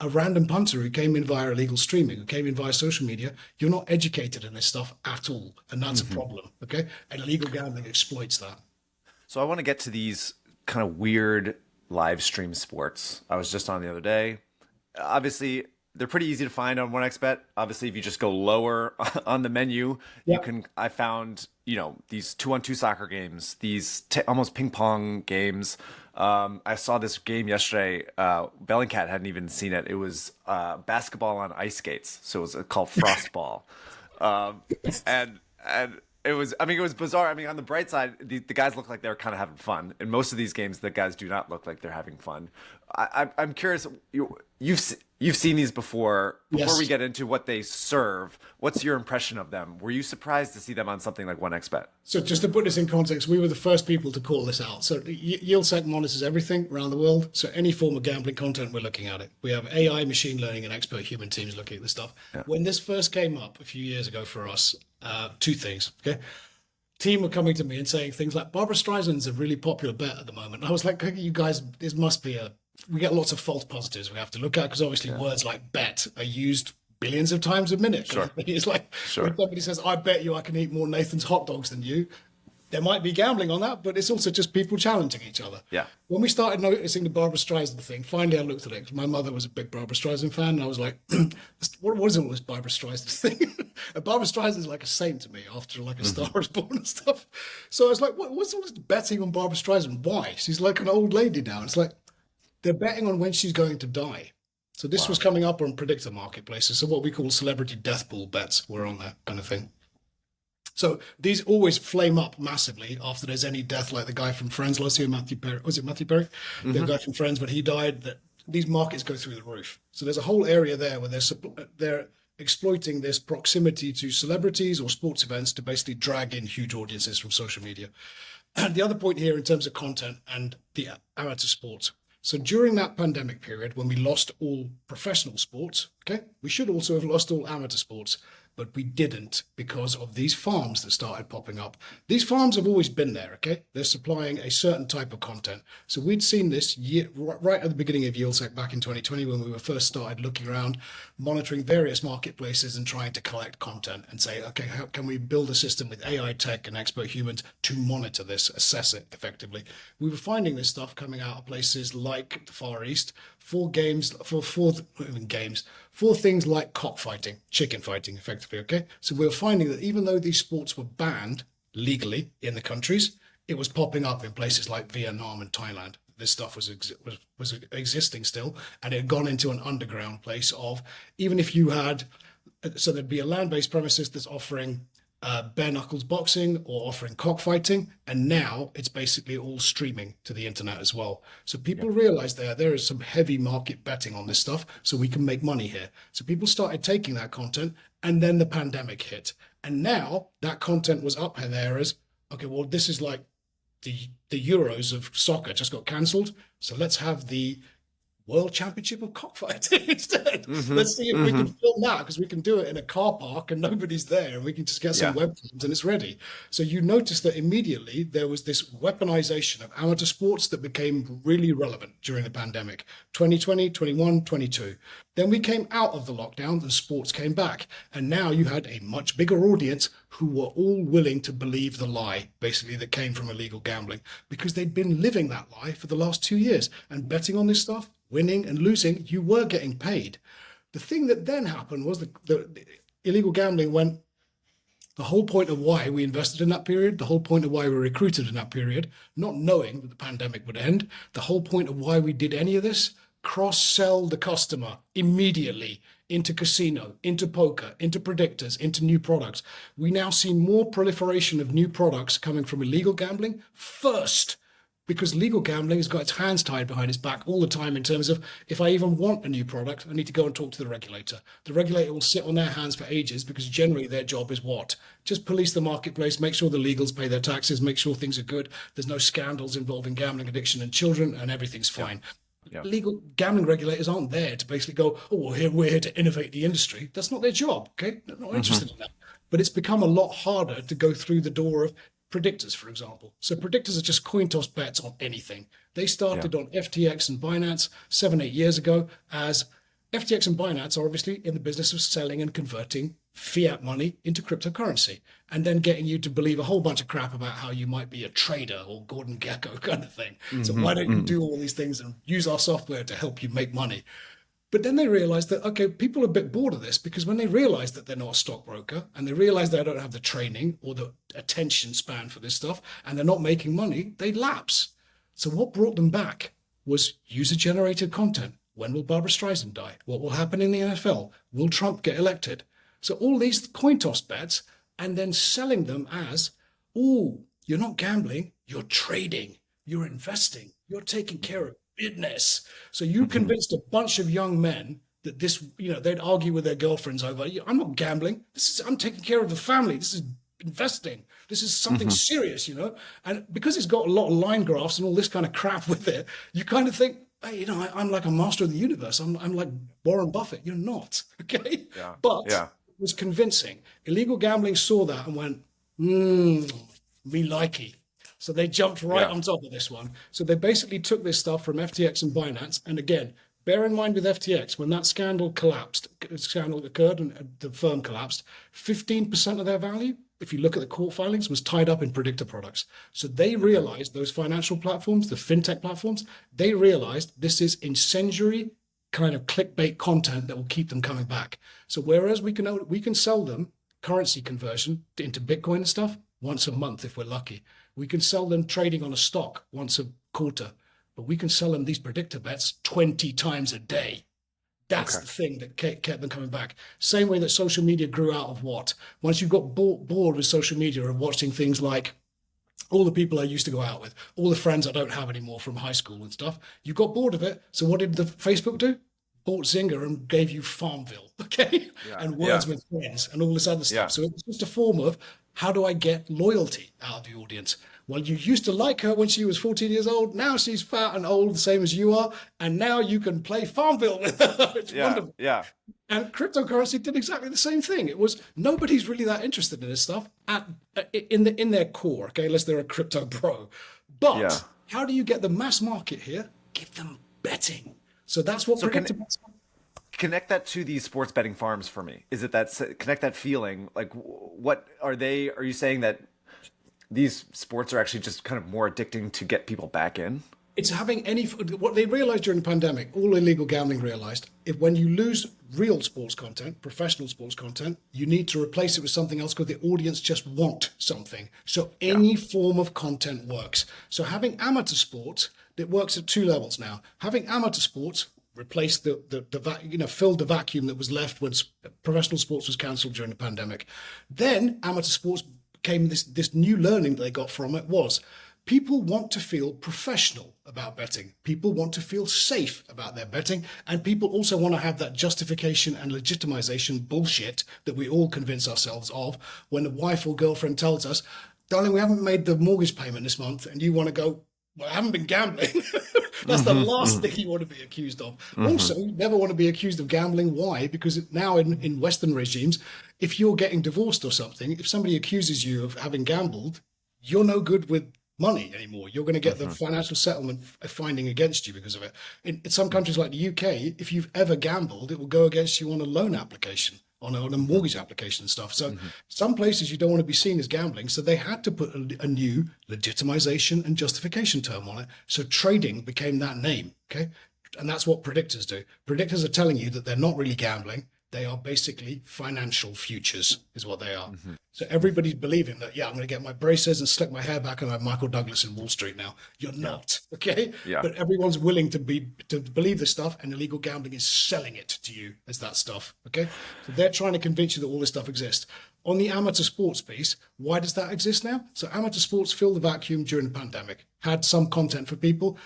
random punter who came in via illegal streaming, who came in via social media, you're not educated in this stuff at all. And that's a problem, okay? And illegal gambling exploits that.
So I want to get to these kind of weird live stream sports. I was just on the other day. Obviously, they're pretty easy to find on 1xBet. Obviously, if you just go lower on the menu, you
Yeah.
can. I found these 2-on-2 soccer games, these almost ping pong games. I saw this game yesterday. Bellingcat hadn't even seen it. It was basketball on ice skates, so it was called Frostball. Um, and it was, I mean, it was bizarre. I mean, on the bright side, the guys look like they're kind of having fun. In most of these games, the guys do not look like they're having fun. I'm curious. You've seen these before. Before we
Yes.
get into what they serve, what's your impression of them? Were you surprised to see them on something like 1xBet?
So just to put this in context, we were the first people to call this out. So YieldSec monitors everything around the world. So any form of gambling content, we're looking at it. We have AI, machine learning, and expert human teams looking at this stuff. When this first came up a few years ago for us, two things. Okay, team were coming to me and saying things like Barbara Streisand's a really popular bet at the moment. And I was like, hey, you guys, this must be a. We get lots of false positives we have to look at because obviously words like bet are used billions of times a minute.
Sure.
It's like when somebody says, I bet you I can eat more Nathan's hot dogs than you. There might be gambling on that, but it's also just people challenging each other.
Yeah.
When we started noticing the Barbara Streisand thing, finally I looked at it. My mother was a big Barbara Streisand fan, and I was like, what is all this Barbara Streisand thing? And Barbara Streisand is like a saint to me after like A Star is Born and stuff. So I was like, what's all this betting on Barbara Streisand? Why? She's like an old lady now. It's like, they're betting on when she's going to die. So this was coming up on predictor marketplaces. So what we call celebrity death pool bets were on there kind of thing. So these always flame up massively after there's any death, like the guy from Friends last year, Matthew Perry. Was it Matthew Perry? The guy from Friends, when he died, that these markets go through the roof. So there's a whole area there where they're exploiting this proximity to celebrities or sports events to basically drag in huge audiences from social media. And the other point here in terms of content and the amateur sports. So during that pandemic period, when we lost all professional sports, okay, we should also have lost all amateur sports, but we didn't because of these farms that started popping up. These farms have always been there, okay? They're supplying a certain type of content. So we'd seen this right at the beginning of YieldSec back in 2020 when we were first started looking around, monitoring various marketplaces and trying to collect content and say, okay, how can we build a system with AI tech and expert humans to monitor this, assess it effectively? We were finding this stuff coming out of places like the Far East for things like cockfighting, chicken fighting, effectively. Okay, so we were finding that even though these sports were banned legally in the countries, it was popping up in places like Vietnam and Thailand. This stuff was existing still, and it had gone into an underground place of even if you had. So there'd be a land-based premises that's offering bare knuckles boxing or offering cockfighting, and now it's basically all streaming to the internet as well. So people realize there is some heavy market betting on this stuff, so we can make money here. So people started taking that content, and then the pandemic hit, and now that content was up there as okay. Well, this is like the Euros of soccer just got cancelled, so let's have the World Championship of Cockfighting instead. Let's see if we can film that because we can do it in a car park and nobody's there and we can just get some webcams and it's ready. So you notice that immediately there was this weaponization of amateur sports that became really relevant during the pandemic, 2020, 21, 22. Then we came out of the lockdown and sports came back. And now you had a much bigger audience who were all willing to believe the lie, basically, that came from illegal gambling because they'd been living that lie for the last 2 years and betting on this stuff, winning and losing, you were getting paid. The thing that then happened was the illegal gambling went, the whole point of why we invested in that period, the whole point of why we recruited in that period, not knowing that the pandemic would end, the whole point of why we did any of this, cross-sell the customer immediately into casino, into poker, into predictors, into new products. We now see more proliferation of new products coming from illegal gambling first, because legal gambling has got its hands tied behind its back all the time in terms of if I even want a new product, I need to go and talk to the regulator. The regulator will sit on their hands for ages because generally their job is what? Just police the marketplace, make sure the legals pay their taxes, make sure things are good. There's no scandals involving gambling addiction and children and everything's fine. Yeah. Legal gambling regulators aren't there to basically go, oh, well, we're here to innovate the industry. That's not their job, okay? They're not interested in that. But it's become a lot harder to go through the door of predictors, for example. So predictors are just coin toss bets on anything. They started on FTX and Binance 7-8 years ago as FTX and Binance are obviously in the business of selling and converting fiat money into cryptocurrency and then getting you to believe a whole bunch of crap about how you might be a trader or Gordon Gekko kind of thing. So why don't you do all these things and use our software to help you make money? But then they realized that, okay, people are a bit bored of this because when they realize that they're not a stockbroker and they realize they don't have the training or the attention span for this stuff and they're not making money, they lapse. So what brought them back was user-generated content. When will Barbara Streisand die? What will happen in the NFL? Will Trump get elected? So all these coin toss bets and then selling them as, oh, you're not gambling, you're trading, you're investing, you're taking care of business. So you convinced a bunch of young men that this, they'd argue with their girlfriends over, I'm not gambling. I'm taking care of the family. This is investing. This is something serious, And because it's got a lot of line graphs and all this kind of crap with it, you kind of think, hey, I'm like a master of the universe. I'm like Warren Buffett. You're not, okay?
Yeah.
But
yeah.
it was convincing. Illegal gambling saw that and went, me likey. So they jumped right on top of this one. So they basically took this stuff from FTX and Binance. And again, bear in mind with FTX, when that scandal occurred and the firm collapsed, 15% of their value, if you look at the court filings, was tied up in predictor products. So they realized, those financial platforms, the fintech platforms, they realized this is incendiary kind of clickbait content that will keep them coming back. So whereas we can sell them currency conversion into Bitcoin and stuff once a month if we're lucky. We can sell them trading on a stock once a quarter, but we can sell them these predictor bets 20 times a day. That's the thing that kept them coming back. Same way that social media grew out of what? Once you got bored with social media and watching things like all the people I used to go out with, all the friends I don't have anymore from high school and stuff, you got bored of it. So what did the Facebook do? Bought Zynga and gave you Farmville, okay? And Words with Friends and all this other stuff. So it's just a form of, how do I get loyalty out of the audience? Well, you used to like her when she was 14 years old. Now she's fat and old, the same as you are. And now you can play Farmville with her. It's wonderful.
Yeah.
And cryptocurrency did exactly the same thing. It was, nobody's really that interested in this stuff in their core, okay, unless they're a crypto pro. But how do you get the mass market here? Give them betting. So that's what predictor bets are.
Connect that to these sports betting farms for me. Is it that, connect that feeling? Like, what are you saying that these sports are actually just kind of more addicting to get people back in?
It's having what they realized during the pandemic, all illegal gambling realized, when you lose real sports content, professional sports content, you need to replace it with something else because the audience just want something. So any form of content works. So having amateur sports, it works at two levels now. Having amateur sports replace filled the vacuum that was left when professional sports was cancelled during the pandemic. Then amateur sports became this new learning that they got from it was people want to feel professional about betting. People want to feel safe about their betting. And people also want to have that justification and legitimization bullshit that we all convince ourselves of when a wife or girlfriend tells us, darling, we haven't made the mortgage payment this month. And you want to go, well, I haven't been gambling. That's the last thing you want to be accused of. Also, you never want to be accused of gambling. Why? Because now in Western regimes, if you're getting divorced or something, if somebody accuses you of having gambled, you're no good with money anymore. You're going to get the financial settlement finding against you because of it. In some countries like the UK, if you've ever gambled, it will go against you on a loan application, on a mortgage application and stuff. So some places you don't want to be seen as gambling. So they had to put a new legitimization and justification term on it. So trading became that name. Okay. And that's what predictors do. Predictors are telling you that they're not really gambling. They are basically financial futures is what they are. So everybody's believing that, I'm going to get my braces and slick my hair back and I'm Michael Douglas in Wall Street now. You're not, okay? But everyone's willing to believe this stuff, and illegal gambling is selling it to you as that stuff, okay? So they're trying to convince you that all this stuff exists. On the amateur sports piece, why does that exist now? So amateur sports filled the vacuum during the pandemic, had some content for people.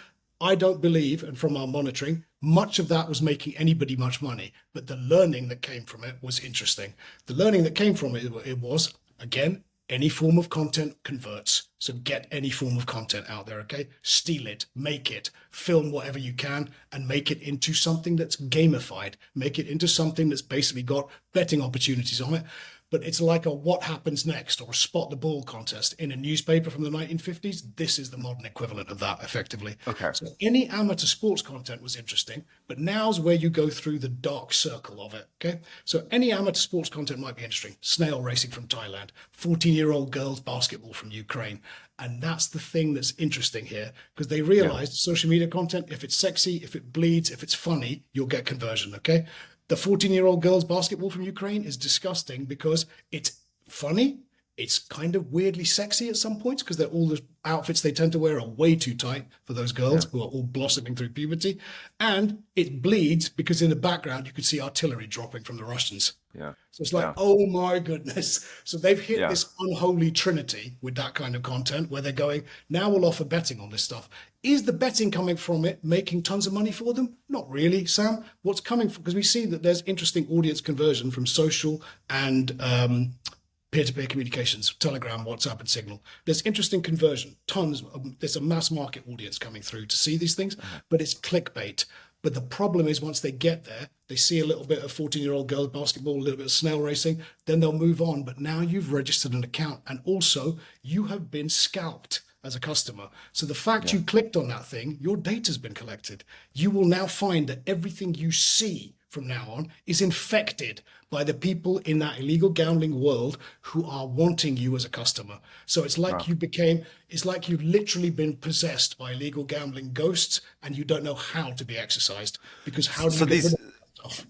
I don't believe, and from our monitoring, much of that was making anybody much money, but the learning that came from it was interesting. The learning that came from it was, again, any form of content converts. So get any form of content out there, okay? Steal it, make it, film whatever you can, and make it into something that's gamified. Make it into something that's basically got betting opportunities on it. But it's like a what happens next or a spot the ball contest in a newspaper from the 1950s. This is the modern equivalent of that, effectively.
Okay.
So any amateur sports content was interesting, but now's where you go through the dark circle of it, okay? So any amateur sports content might be interesting. Snail racing from Thailand, 14-year-old girls basketball from Ukraine, And that's the thing that's interesting here, because they
Yeah.
realized social media content, if it's sexy, if it bleeds, if it's funny, you'll get conversion. Okay. The 14-year-old girls basketball from Ukraine is disgusting because it's funny. It's kind of weirdly sexy at some points because all the outfits they tend to wear are way too tight for those girls
Yeah.
who are all blossoming through puberty. And it bleeds because in the background you could see artillery dropping from the Russians.
Yeah.
So it's like,
Yeah.
oh my goodness. So they've hit
Yeah.
this unholy trinity with that kind of content where they're going, now we'll offer betting on this stuff. Is the betting coming from it making tons of money for them? Not really, Sam. What's coming from, because we see that there's interesting audience conversion from social and peer-to-peer communications, Telegram, WhatsApp, and Signal. There's interesting conversion, tons. There's a mass market audience coming through to see these things, but it's clickbait. But the problem is once they get there, they see a little bit of 14-year-old girls basketball, a little bit of snail racing, then they'll move on. But now you've registered an account, and also you have been scalped as a customer. So the fact you clicked on that thing, your data's been collected. You will now find that everything you see from now on is infected by the people in that illegal gambling world who are wanting you as a customer. So it's like it's like you've literally been possessed by illegal gambling ghosts and you don't know how to be exercised because how do
So
you get rid
these
of that stuff?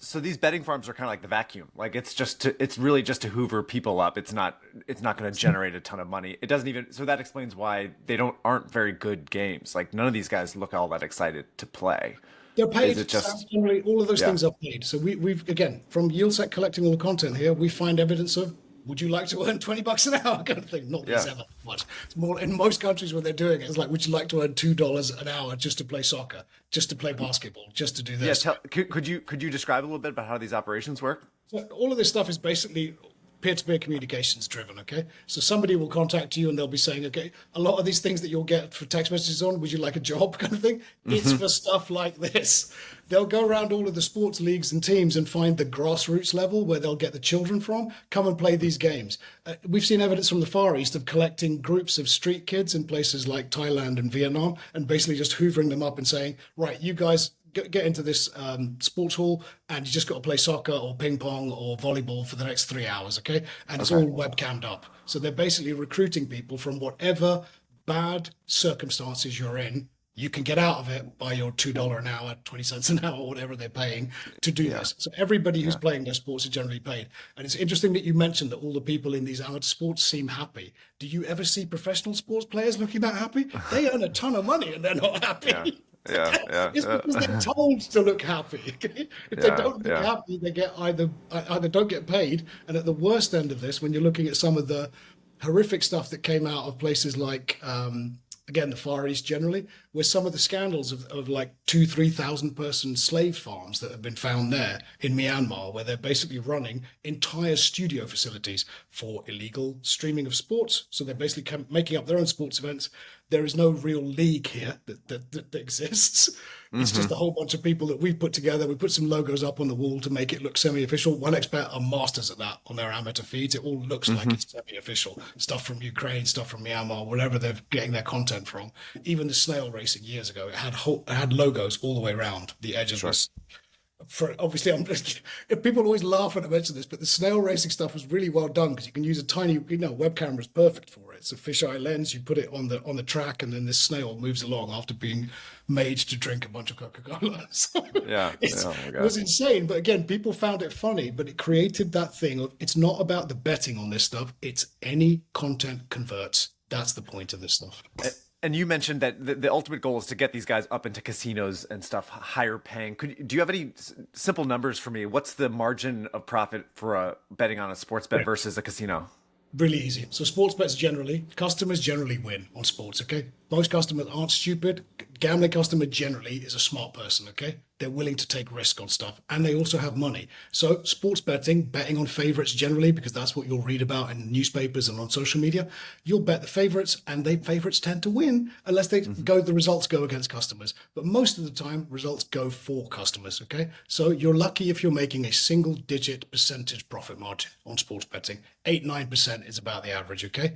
so these betting farms are kind of like the vacuum. Like it's really just to hoover people up. It's not going to generate a ton of money. It doesn't even, so that explains why they aren't very good games. Like none of these guys look all that excited to play.
They're
Is
paid.
it
Sam,
just
generally, all of those
yeah.
things are paid. So we've again from YieldSec collecting all the content here, we find evidence of would you like to earn $20 an hour kind of thing. Not that
Yeah.
it's ever much. It's more in most countries where they're doing it. It's like, would you like to earn $2 an hour just to play soccer, just to play basketball, just to do
Yeah,
this?
could you describe a little bit about how these operations work?
So all of this stuff is basically peer-to-peer communications driven. Okay, so somebody will contact you and they'll be saying, okay, a lot of these things that you'll get for text messages on, would you like a job kind of thing, it's for stuff like this. They'll go around all of the sports leagues and teams and find the grassroots level where they'll get the children from, come and play these games. We've seen evidence from the Far East of collecting groups of street kids in places like Thailand and Vietnam and basically just hoovering them up and saying, right, you guys get into this sports hall and you just got to play soccer or ping pong or volleyball for the next 3 hours, okay? And it's all webcammed up. So they're basically recruiting people from whatever bad circumstances you're in. You can get out of it by your $2 an hour, 20 cents an hour, whatever they're paying to do this. So everybody who's playing their sports is generally paid. And it's interesting that you mentioned that all the people in these amateur sports seem happy. Do you ever see professional sports players looking that happy? They earn a ton of money and they're not happy. It's because they're told to look happy. If they don't look happy, they get either don't get paid. And at the worst end of this, when you're looking at some of the horrific stuff that came out of places like again the Far East generally, where some of the scandals of like 2,000-3,000 person slave farms that have been found there in Myanmar, where they're basically running entire studio facilities for illegal streaming of sports. So they're basically making up their own sports events. There is no real league here that exists. It's just a whole bunch of people that we've put together. We put some logos up on the wall to make it look semi-official. OneXBet are masters at that on their amateur feeds. It all looks like it's semi-official. Stuff from Ukraine, stuff from Myanmar, wherever they're getting their content from. Even the snail racing years ago, it had logos all the way around the edge of this. For obviously, people always laugh when I mention this, but the snail racing stuff was really well done because you can use a tiny, web camera is perfect for it. It's a fisheye lens. You put it on the track, and then this snail moves along after being made to drink a bunch of Coca-Cola. So it was insane. But again, people found it funny, but it created that thing of it's not about the betting on this stuff. It's any content converts. That's the point of this stuff.
And you mentioned that the ultimate goal is to get these guys up into casinos and stuff, higher paying. Do you have any simple numbers for me? What's the margin of profit for betting on a sports bet versus a casino?
Really easy. So sports bets customers generally win on sports, okay? Most customers aren't stupid. Gambling customer generally is a smart person, okay? They're willing to take risk on stuff and they also have money. So sports betting on favorites generally, because that's what you'll read about in newspapers and on social media. You'll bet the favorites and favorites tend to win unless the results go against customers. But most of the time results go for customers, okay? So you're lucky if you're making a single digit percentage profit margin on sports betting. 8-9% is about the average, okay?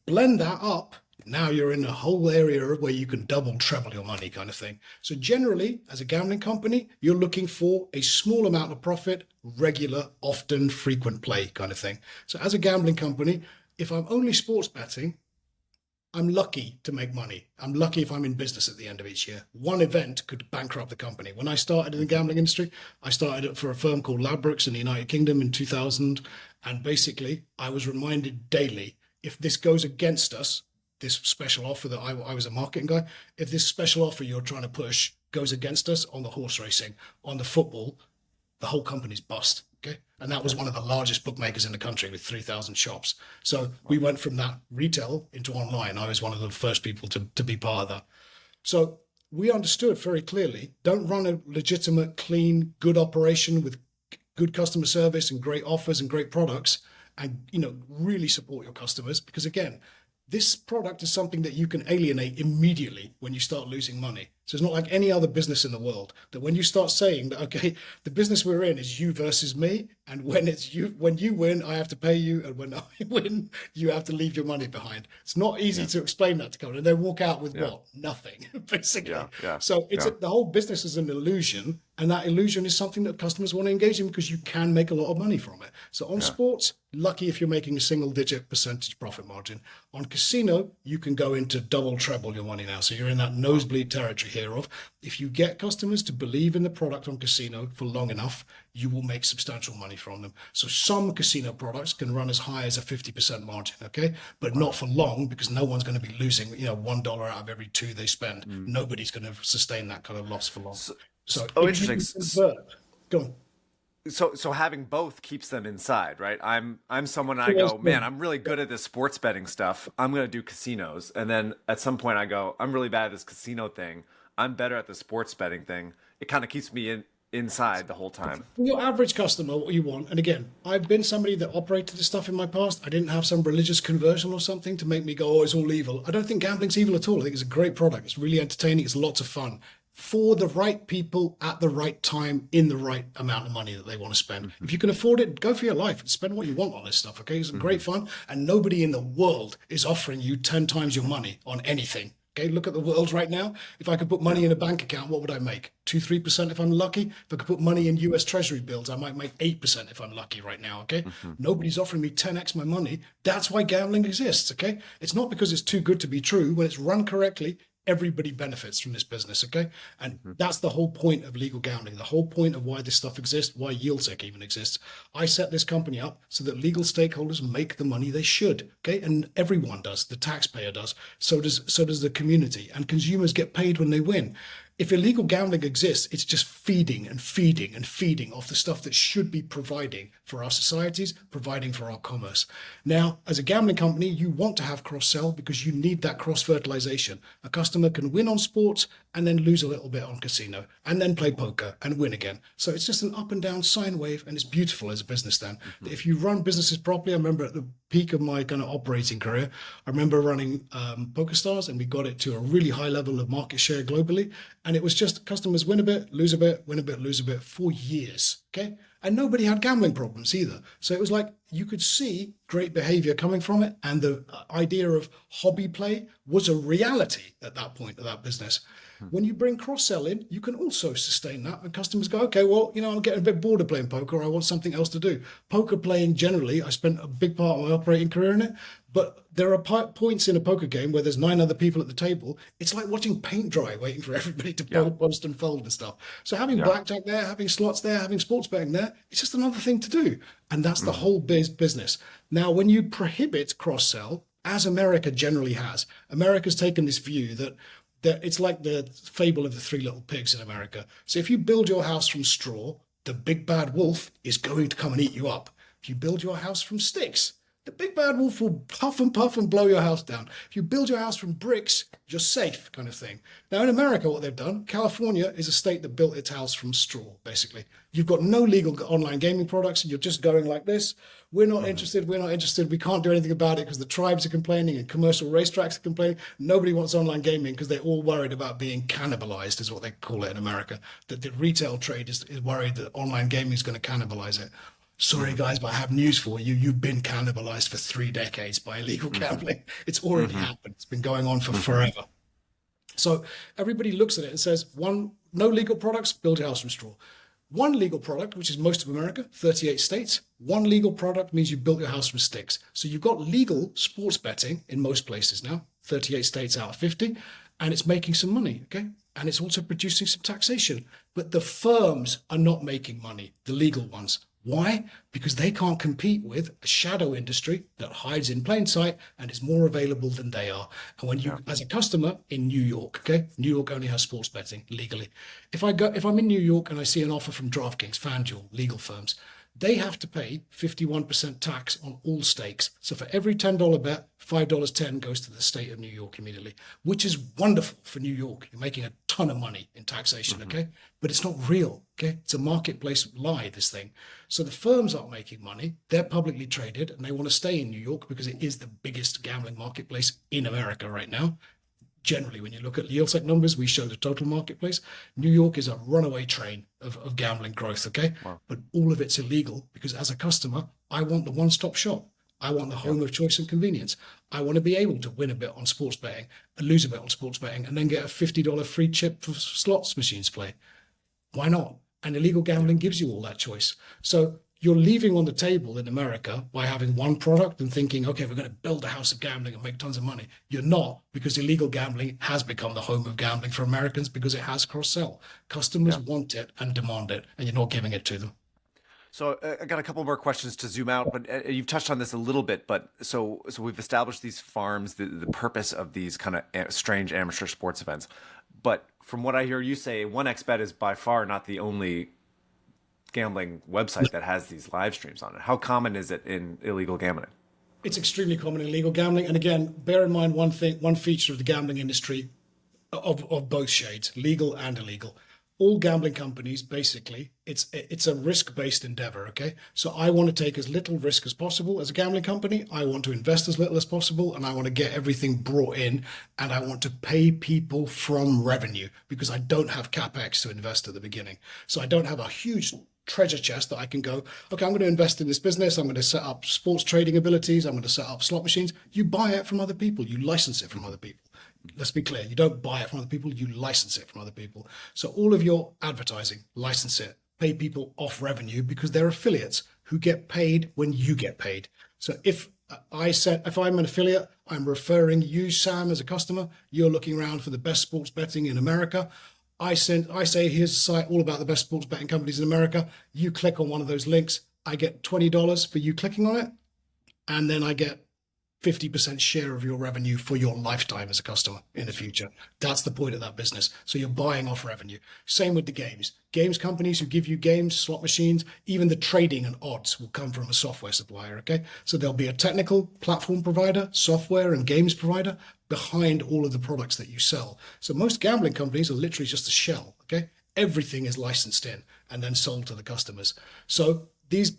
Blend that up, now you're in a whole area where you can double, treble your money kind of thing. So generally, as a gambling company, you're looking for a small amount of profit, regular, often, frequent play kind of thing. So as a gambling company, if I'm only sports betting, I'm lucky to make money. I'm lucky if I'm in business at the end of each year. One event could bankrupt the company. When I started in the gambling industry, I started it for a firm called Ladbrokes in the United Kingdom in 2000. And basically, I was reminded daily, if this goes against us, this special offer that I was a marketing guy, if this special offer you're trying to push goes against us on the horse racing, on the football, the whole company's bust. Okay. And that was one of the largest bookmakers in the country with 3,000 shops. So we went from that retail into online. I was one of the first people to be part of that. So we understood very clearly, don't run a legitimate, clean, good operation with good customer service and great offers and great products and, really support your customers. Because again, this product is something that you can alienate immediately when you start losing money. So it's not like any other business in the world that when you start saying that, okay, the business we're in is you versus me, and when you win, I have to pay you, and when I win, you have to leave your money behind. It's not easy to explain that to people, and they walk out with what? Nothing, basically. So the whole business is an illusion, and that illusion is something that customers want to engage in because you can make a lot of money from it. So on sports, lucky if you're making a single-digit percentage profit margin. On casino, you can go into double, treble your money now. So you're in that nosebleed territory here of if you get customers to believe in the product on casino for long enough, you will make substantial money from them. So some casino products can run as high as a 50% margin, okay? But not for long because no one's going to be losing, $1 out of every two they spend. Nobody's going to sustain that kind of loss for long. So
interesting.
Go on.
So having both keeps them inside, right? I'm someone I go, man, I'm really good at this sports betting stuff. I'm going to do casinos. And then at some point I go, I'm really bad at this casino thing. I'm better at the sports betting thing. It kind of keeps me inside the whole time.
For your average customer, what you want, and again, I've been somebody that operated this stuff in my past. I didn't have some religious conversion or something to make me go, oh, it's all evil. I don't think gambling's evil at all. I think it's a great product. It's really entertaining. It's lots of fun. For the right people at the right time in the right amount of money that they want to spend. If you can afford it, go for your life and spend what you want on this stuff, okay? It's great fun, and nobody in the world is offering you 10 times your money on anything. Okay, look at the world right now. If I could put money in a bank account, what would I make? 2-3% if I'm lucky. If I could put money in US Treasury bills, I might make 8% if I'm lucky right now, okay? Nobody's offering me 10x my money. That's why gambling exists, okay? It's not because it's too good to be true. When it's run correctly, everybody benefits from this business, okay? And that's the whole point of legal gambling, the whole point of why this stuff exists, why YieldSec even exists. I set this company up so that legal stakeholders make the money they should, okay? And everyone does, the taxpayer does, so does the community, and consumers get paid when they win. If illegal gambling exists, it's just feeding and feeding and feeding off the stuff that should be providing for our societies, providing for our commerce. Now, as a gambling company, you want to have cross-sell because you need that cross-fertilization. A customer can win on sports and then lose a little bit on casino and then play poker and win again. So it's just an up and down sine wave, and it's beautiful as a business then. If you run businesses properly, I remember at the peak of my kind of operating career, I remember running PokerStars, and we got it to a really high level of market share globally. And it was just customers win a bit, lose a bit, win a bit, lose a bit for years, okay? And nobody had gambling problems either. So it was like you could see great behavior coming from it. And the idea of hobby play was a reality at that point of that business. When you bring cross-sell in, you can also sustain that. And customers go, okay, well, I'm getting a bit bored of playing poker. I want something else to do. Poker playing generally, I spent a big part of my operating career in it. But there are points in a poker game where there's 9 other people at the table. It's like watching paint dry, waiting for everybody to post and fold and stuff. So having blackjack there, having slots there, having sports betting there, it's just another thing to do. And that's the whole business. Now, when you prohibit cross-sell, as America generally has, America's taken this view that it's like the fable of the 3 little pigs in America. So if you build your house from straw, the big bad wolf is going to come and eat you up. If you build your house from sticks, the big bad wolf will puff and blow your house down. If you build your house from bricks, you're safe, kind of thing. Now, in America, what they've done, California is a state that built its house from straw, basically. You've got no legal online gaming products, and you're just going like this. We're not interested. We can't do anything about it because the tribes are complaining and commercial racetracks are complaining. Nobody wants online gaming because they're all worried about being cannibalized, is what they call it in America. That the retail trade is worried that online gaming is going to cannibalize it. Sorry, guys, but I have news for you. You've been cannibalized for 3 decades by illegal gambling. It's already happened. It's been going on for forever. So everybody looks at it and says, no legal products, build your house from straw. One legal product, which is most of America, 38 states, one legal product means you built your house from sticks. So you've got legal sports betting in most places now, 38 states out of 50, and it's making some money, okay? And it's also producing some taxation. But the firms are not making money, the legal ones. Why? Because they can't compete with a shadow industry that hides in plain sight and is more available than they are. And when you, as a customer in New York, okay, New York only has sports betting legally. If I'm in New York and I see an offer from DraftKings, FanDuel, legal firms, they have to pay 51% tax on all stakes. So for every $10 bet, $5.10 goes to the state of New York immediately, which is wonderful for New York. You're making a ton of money in taxation, okay? But it's not real, okay? It's a marketplace lie, this thing. So the firms aren't making money. They're publicly traded and they want to stay in New York because it is the biggest gambling marketplace in America right now. Generally, when you look at Nielsen numbers, we show the total marketplace. New York is a runaway train of gambling growth, okay? Wow. But all of it's illegal because as a customer, I want the one-stop shop. I want the home of choice and convenience. I want to be able to win a bit on sports betting and lose a bit on sports betting and then get a $50 free chip for slots machines play. Why not? And illegal gambling gives you all that choice. So you're leaving on the table in America by having one product and thinking, okay, we're going to build a house of gambling and make tons of money. You're not, because illegal gambling has become the home of gambling for Americans because it has cross-sell. Customers want it and demand it, and you're not giving it to them.
So I got a couple more questions to zoom out, but you've touched on this a little bit. But so we've established these farms, the purpose of these kind of strange amateur sports events. But from what I hear you say, 1xBet is by far not the only gambling website that has these live streams on it. How common is it in illegal gambling?
It's extremely common in illegal gambling. And again, bear in mind one feature of the gambling industry of both shades, legal and illegal. All gambling companies, basically, it's a risk-based endeavor, okay? So I want to take as little risk as possible as a gambling company. I want to invest as little as possible, and I want to get everything brought in, and I want to pay people from revenue because I don't have CapEx to invest at the beginning. So I don't have a huge treasure chest that I can go, okay, I'm going to invest in this business. I'm going to set up sports trading abilities. I'm going to set up slot machines. You buy it from other people. You license it from other people. Let's be clear. You don't buy it from other people. You license it from other people. So all of your advertising, license it, pay people off revenue because they're affiliates who get paid when you get paid. So if I'm an affiliate, I'm referring you, Sam, as a customer. You're looking around for the best sports betting in America. I say, here's a site all about the best sports betting companies in America. You click on one of those links. I get $20 for you clicking on it. And then I get 50% share of your revenue for your lifetime as a customer in the future. That's the point of that business. So you're buying off revenue. Same with the games. Games companies who give you games, slot machines, even the trading and odds will come from a software supplier, okay? So there'll be a technical platform provider, software and games provider behind all of the products that you sell. So most gambling companies are literally just a shell, okay? Everything is licensed in and then sold to the customers. So these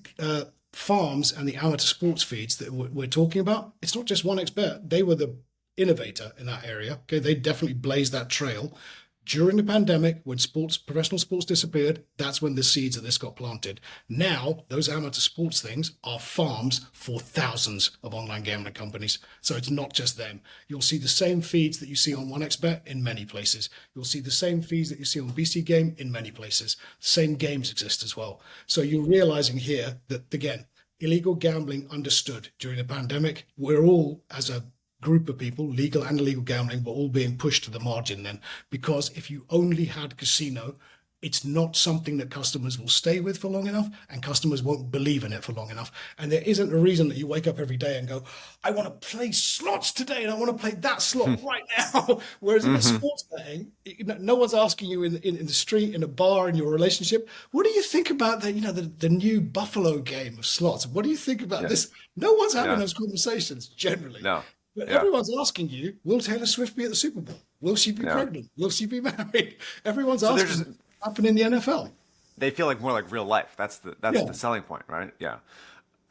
farms and the amateur sports feeds that we're talking about, it's not just 1xBet. They were the innovator in that area. Okay, they definitely blazed that trail. During the pandemic, when professional sports disappeared, that's when the seeds of this got planted. Now, those amateur sports things are farms for thousands of online gambling companies. So it's not just them. You'll see the same feeds that you see on 1xBet in many places. You'll see the same feeds that you see on BC Game in many places. Same games exist as well. So you're realizing here that, again, illegal gambling understood during the pandemic. We're all, as a group of people, legal and illegal gambling, were all being pushed to the margin then, because if you only had casino, it's not something that customers will stay with for long enough, and customers won't believe in it for long enough. And there isn't a reason that you wake up every day and go, I want to play slots today and I want to play that slot right now. Whereas in sports betting, no one's asking you in the street, in a bar, in your relationship, what do you think about the new Buffalo game of slots? What do you think about this? No one's having those conversations generally.
No.
But everyone's asking you, will Taylor Swift be at the Super Bowl? Will she be pregnant? Will she be married? Everyone's asking what happened in the NFL.
They feel like more like real life. That's the selling point, right? Yeah.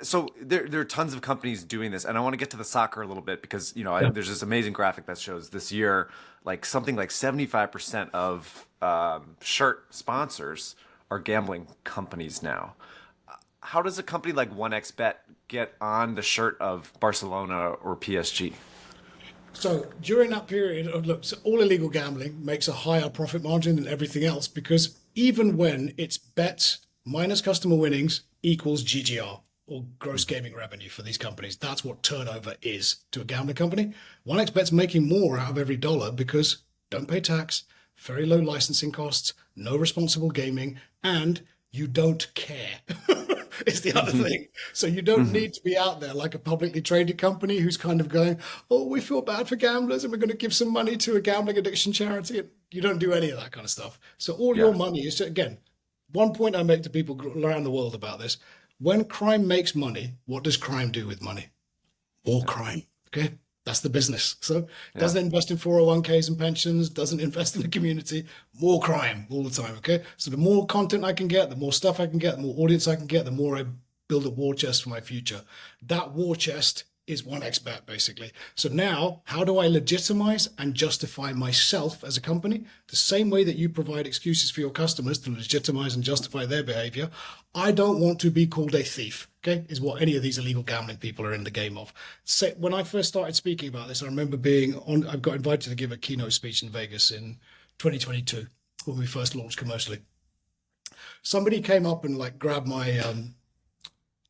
So there are tons of companies doing this, and I want to get to the soccer a little bit because there's this amazing graphic that shows this year something like 75% of shirt sponsors are gambling companies now. How does a company like 1xBet get on the shirt of Barcelona or PSG?
So during that period, so all illegal gambling makes a higher profit margin than everything else because even when it's bets minus customer winnings equals GGR, or gross gaming revenue for these companies. That's what turnover is to a gambling company. 1xBet's making more out of every dollar because don't pay tax, very low licensing costs, no responsible gaming, and you don't care. Is the other thing. So you don't
Hmm.
need to be out there like a publicly traded company who's kind of going, oh, we feel bad for gamblers and we're going to give some money to a gambling addiction charity. You don't do any of that kind of stuff. So all your
Yeah.
money is, again, one point I make to people around the world about this. When crime makes money, what does crime do with money? More
Yeah.
crime. Okay. That's the business. So
Yeah.
doesn't invest in 401ks and pensions, doesn't invest in the community, more crime all the time. Okay. So the more content I can get, the more stuff I can get, the more audience I can get, the more I build a war chest for my future. That war chest is 1xBet basically. So now, how do I legitimize and justify myself as a company? The same way that you provide excuses for your customers to legitimize and justify their behavior. I don't want to be called a thief, okay, is what any of these illegal gambling people are in the game of. So when I first started speaking about this, I remember I got invited to give a keynote speech in Vegas in 2022 when we first launched commercially. Somebody came up and like grabbed my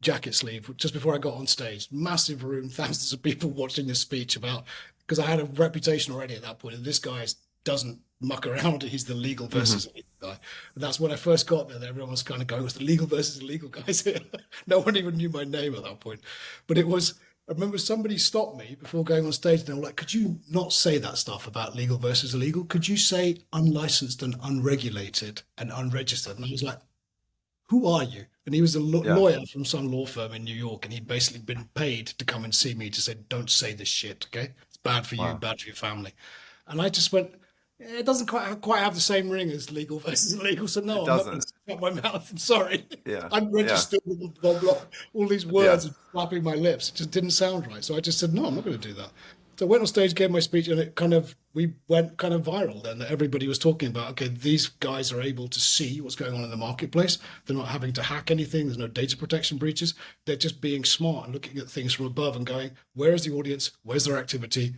jacket sleeve just before I got on stage. Massive room, thousands of people watching this speech about, because I had a reputation already at that point, and this guy doesn't muck around. He's the legal
Hmm.
versus illegal guy. And that's when I first got there. Everyone was kind of going, "What's the legal versus illegal guys here?" No one even knew my name at that point. But it was. I remember somebody stopped me before going on stage, and they were like, "Could you not say that stuff about legal versus illegal? Could you say unlicensed and unregulated and unregistered?" And I was like, who are you? And he was a
Yeah.
lawyer from some law firm in New York, and he'd basically been paid to come and see me to say, don't say this shit, okay? It's bad for you,
Wow.
bad for your family. And I just went, it doesn't quite have the same ring as legal versus illegal, so
It
no, I'm not going
doesn't.
to shut my mouth. I'm sorry.
Yeah.
I'm
Yeah.
registered with blah, blah, all these
Yeah.
words and flapping my lips. It just didn't sound right. So I just said, no, I'm not going to do that. So I went on stage, gave my speech, and we went kind of viral then. That everybody was talking about, okay, these guys are able to see what's going on in the marketplace. They're not having to hack anything. There's no data protection breaches. They're just being smart and looking at things from above and going, where is the audience? Where's their activity?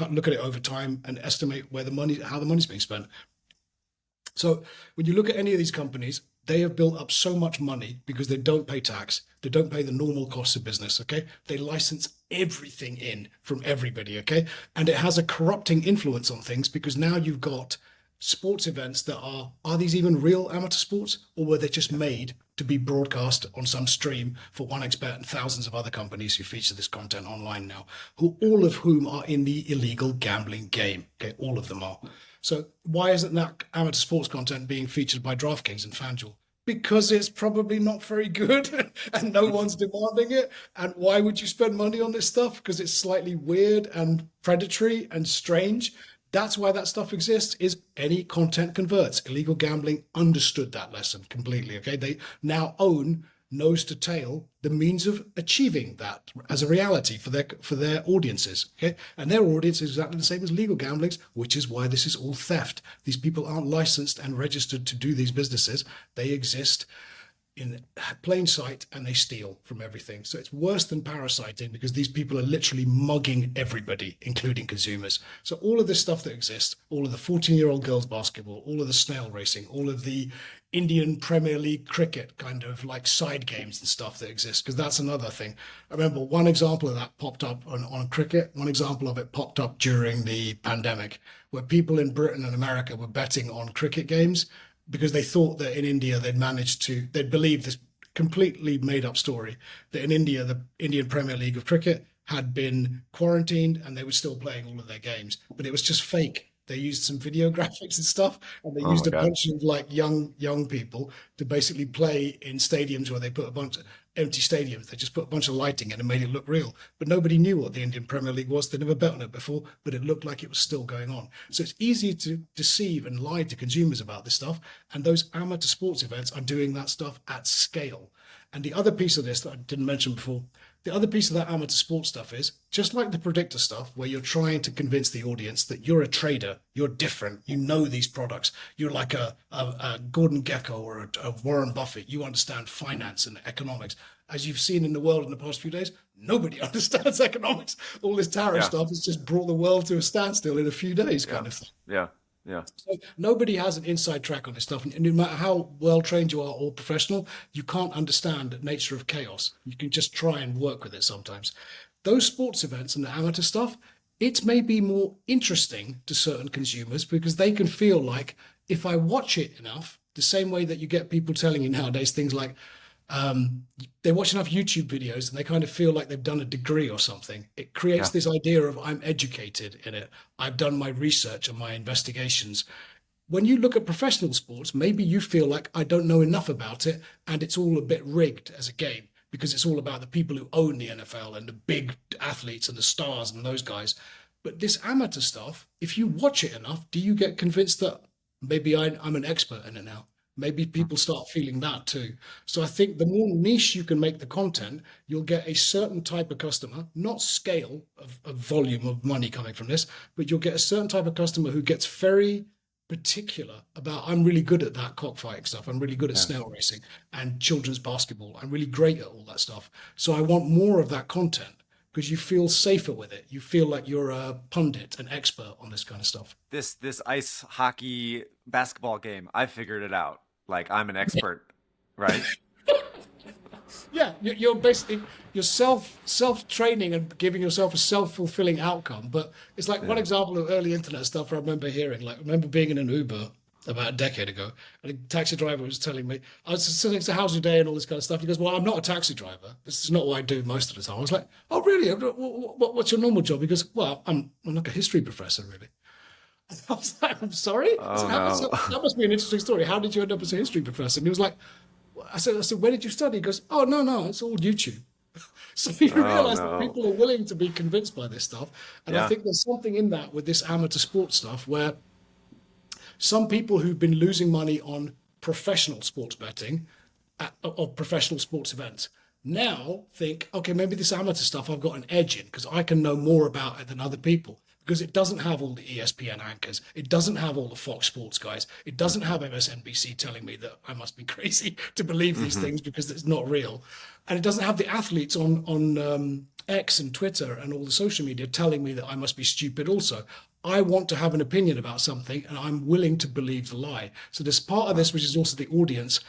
Look at it over time and estimate how the money's being spent. So when you look at any of these companies, they have built up so much money because they don't pay tax. They don't pay the normal costs of business. Okay. They license everything in from everybody. Okay. And it has a corrupting influence on things because now you've got sports events that are these even real amateur sports, or were they just made to be broadcast on some stream for 1xBet and thousands of other companies who feature this content online now, all of whom are in the illegal gambling game. Okay. All of them are. So why isn't that amateur sports content being featured by DraftKings and FanDuel? Because it's probably not very good and no one's demanding it. And why would you spend money on this stuff? Because it's slightly weird and predatory and strange. That's why that stuff exists, is any content converts. Illegal gambling understood that lesson completely. Okay. They now own nose to tail the means of achieving that as a reality for their audiences. Okay. And their audience is exactly the same as legal gambling's, which is why this is all theft. These people aren't licensed and registered to do these businesses. They exist in plain sight and they steal from everything. So it's worse than parasiting because these people are literally mugging everybody, including consumers. So all of this stuff that exists, all of the 14-year-old girls basketball, all of the snail racing, all of the Indian Premier League cricket kind of like side games and stuff that exists, because that's another thing. I remember one example of that popped up on cricket. One example of it popped up during the pandemic, where people in Britain and America were betting on cricket games because they thought that in India they'd believed this completely made up story that in India, the Indian Premier League of Cricket had been quarantined and they were still playing all of their games, but it was just fake. They used some video graphics and stuff, and they
Oh
used
my
a
God.
bunch of like young people to basically play in stadiums where they put a bunch of empty stadiums. They just put a bunch of lighting in and made it look real. But nobody knew what the Indian Premier League was. They never bet on it before, but it looked like it was still going on. So it's easy to deceive and lie to consumers about this stuff. And those amateur sports events are doing that stuff at scale. And the other piece of this that I didn't mention before, the other piece of that amateur sports stuff is just like the predictor stuff, where you're trying to convince the audience that you're a trader, you're different, you know these products, you're like a Gordon Gekko or a Warren Buffett, you understand finance and economics. As you've seen in the world in the past few days, nobody understands economics. All this tariff
Yeah.
stuff has just brought the world to a standstill in a few days,
Yeah.
kind of thing.
Yeah. Yeah.
So nobody has an inside track on this stuff. And no matter how well trained you are or professional, you can't understand the nature of chaos. You can just try and work with it sometimes. Those sports events and the amateur stuff, it may be more interesting to certain consumers because they can feel like if I watch it enough, the same way that you get people telling you nowadays things like they watch enough YouTube videos and they kind of feel like they've done a degree or something. It creates
Yeah.
this idea of I'm educated in it. I've done my research and my investigations. When you look at professional sports, maybe you feel like I don't know enough about it and it's all a bit rigged as a game because it's all about the people who own the NFL and the big athletes and the stars and those guys. But this amateur stuff, if you watch it enough, do you get convinced that maybe I'm an expert in it now? Maybe people start feeling that too. So I think the more niche you can make the content, you'll get a certain type of customer, not scale of volume of money coming from this, but you'll get a certain type of customer who gets very particular about I'm really good at that cockfighting stuff. I'm really good at
Yeah.
snail racing and children's basketball. I'm really great at all that stuff. So I want more of that content because you feel safer with it. You feel like you're a pundit, an expert on this kind of stuff.
This ice hockey basketball game, I figured it out. Like I'm an expert, right?
Yeah, you're basically you're self training and giving yourself a self-fulfilling outcome. But it's like one
Yeah.
example of early internet stuff I remember hearing. Like I remember being in an Uber about a decade ago, and a taxi driver was telling me, I was saying, "So how's your day?" and all this kind of stuff. He goes, "Well, I'm not a taxi driver. This is not what I do most of the time." I was like, "Oh, really? What's your normal job?" He goes, "Well, I'm like a history professor, really." I was like, "I'm sorry." I
Oh
said,
no.
that must be an interesting story. How did you end up as a history professor?" And he was like, I said, "Where did you study?" He goes, "Oh, no, it's all YouTube." So you
Oh
realize that
no.
people are willing to be convinced by this stuff. And I
Yeah.
think there's something in that with this amateur sports stuff where some people who've been losing money on professional sports betting of professional sports events now think, okay, maybe this amateur stuff I've got an edge in because I can know more about it than other people because it doesn't have all the ESPN anchors. It doesn't have all the Fox Sports guys. It doesn't have MSNBC telling me that I must be crazy to believe these
Hmm.
things because it's not real. And it doesn't have the athletes on X and Twitter and all the social media telling me that I must be stupid also. I want to have an opinion about something and I'm willing to believe the lie. So there's part of this, which is also the audience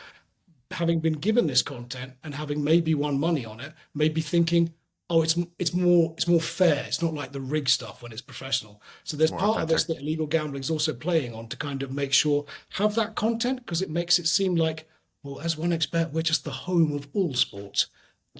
having been given this content and having maybe won money on it, maybe thinking, oh, it's more fair. It's not like the rig stuff when it's professional. So there's
More
part of this
authentic.
that illegal gambling is also playing on to kind of make sure have that content because it makes it seem like, well, as one expert, we're just the home of all sports.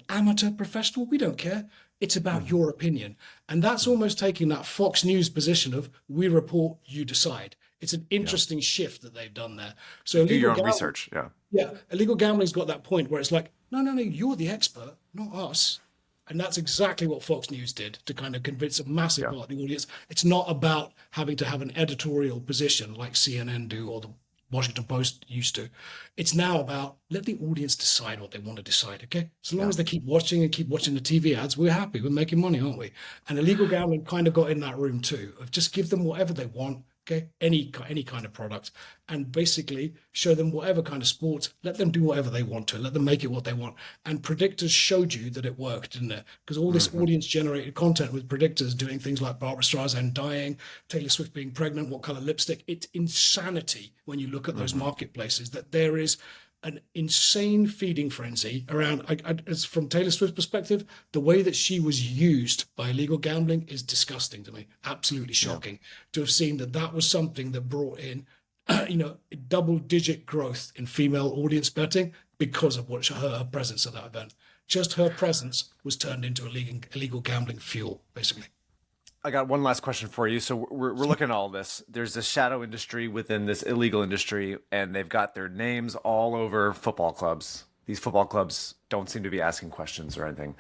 Amateur, professional, we don't care. It's about
Mhm.
your opinion. And that's almost taking that Fox News position of we report, you decide. It's an
Yeah.
interesting shift that they've done there. So
Do your
illegal
own
gambling,
research. Yeah.
yeah, illegal gambling's got that point where it's like, no, you're the expert, not us. And that's exactly what Fox News did to kind of convince a massive
Yeah.
part of the audience. It's not about having to have an editorial position like CNN do or the Washington Post used to. It's now about let the audience decide what they want to decide, okay? So long
Yeah.
as they keep watching and keep watching the TV ads, we're happy. We're making money, aren't we? And illegal gambling kind of got in that room too, of just give them whatever they want, okay? Any kind of product, and basically show them whatever kind of sport. Let them do whatever they want to. Let them make it what they want. And predictors showed you that it worked, didn't it? Because all this
Hmm.
audience-generated content with predictors doing things like Barbara Streisand dying, Taylor Swift being pregnant, what color lipstick. It's insanity when you look at those
Hmm.
marketplaces that there is an insane feeding frenzy around. As from Taylor Swift's perspective, the way that she was used by illegal gambling is disgusting to me. Absolutely
Yeah.
shocking to have seen that that was something that brought in, double-digit growth in female audience betting because of what her presence at that event. Just her presence was turned into illegal gambling fuel, basically.
I got one last question for you. So we're looking at all this. There's a shadow industry within this illegal industry, and they've got their names all over football clubs. These football clubs don't seem to be asking questions or anything.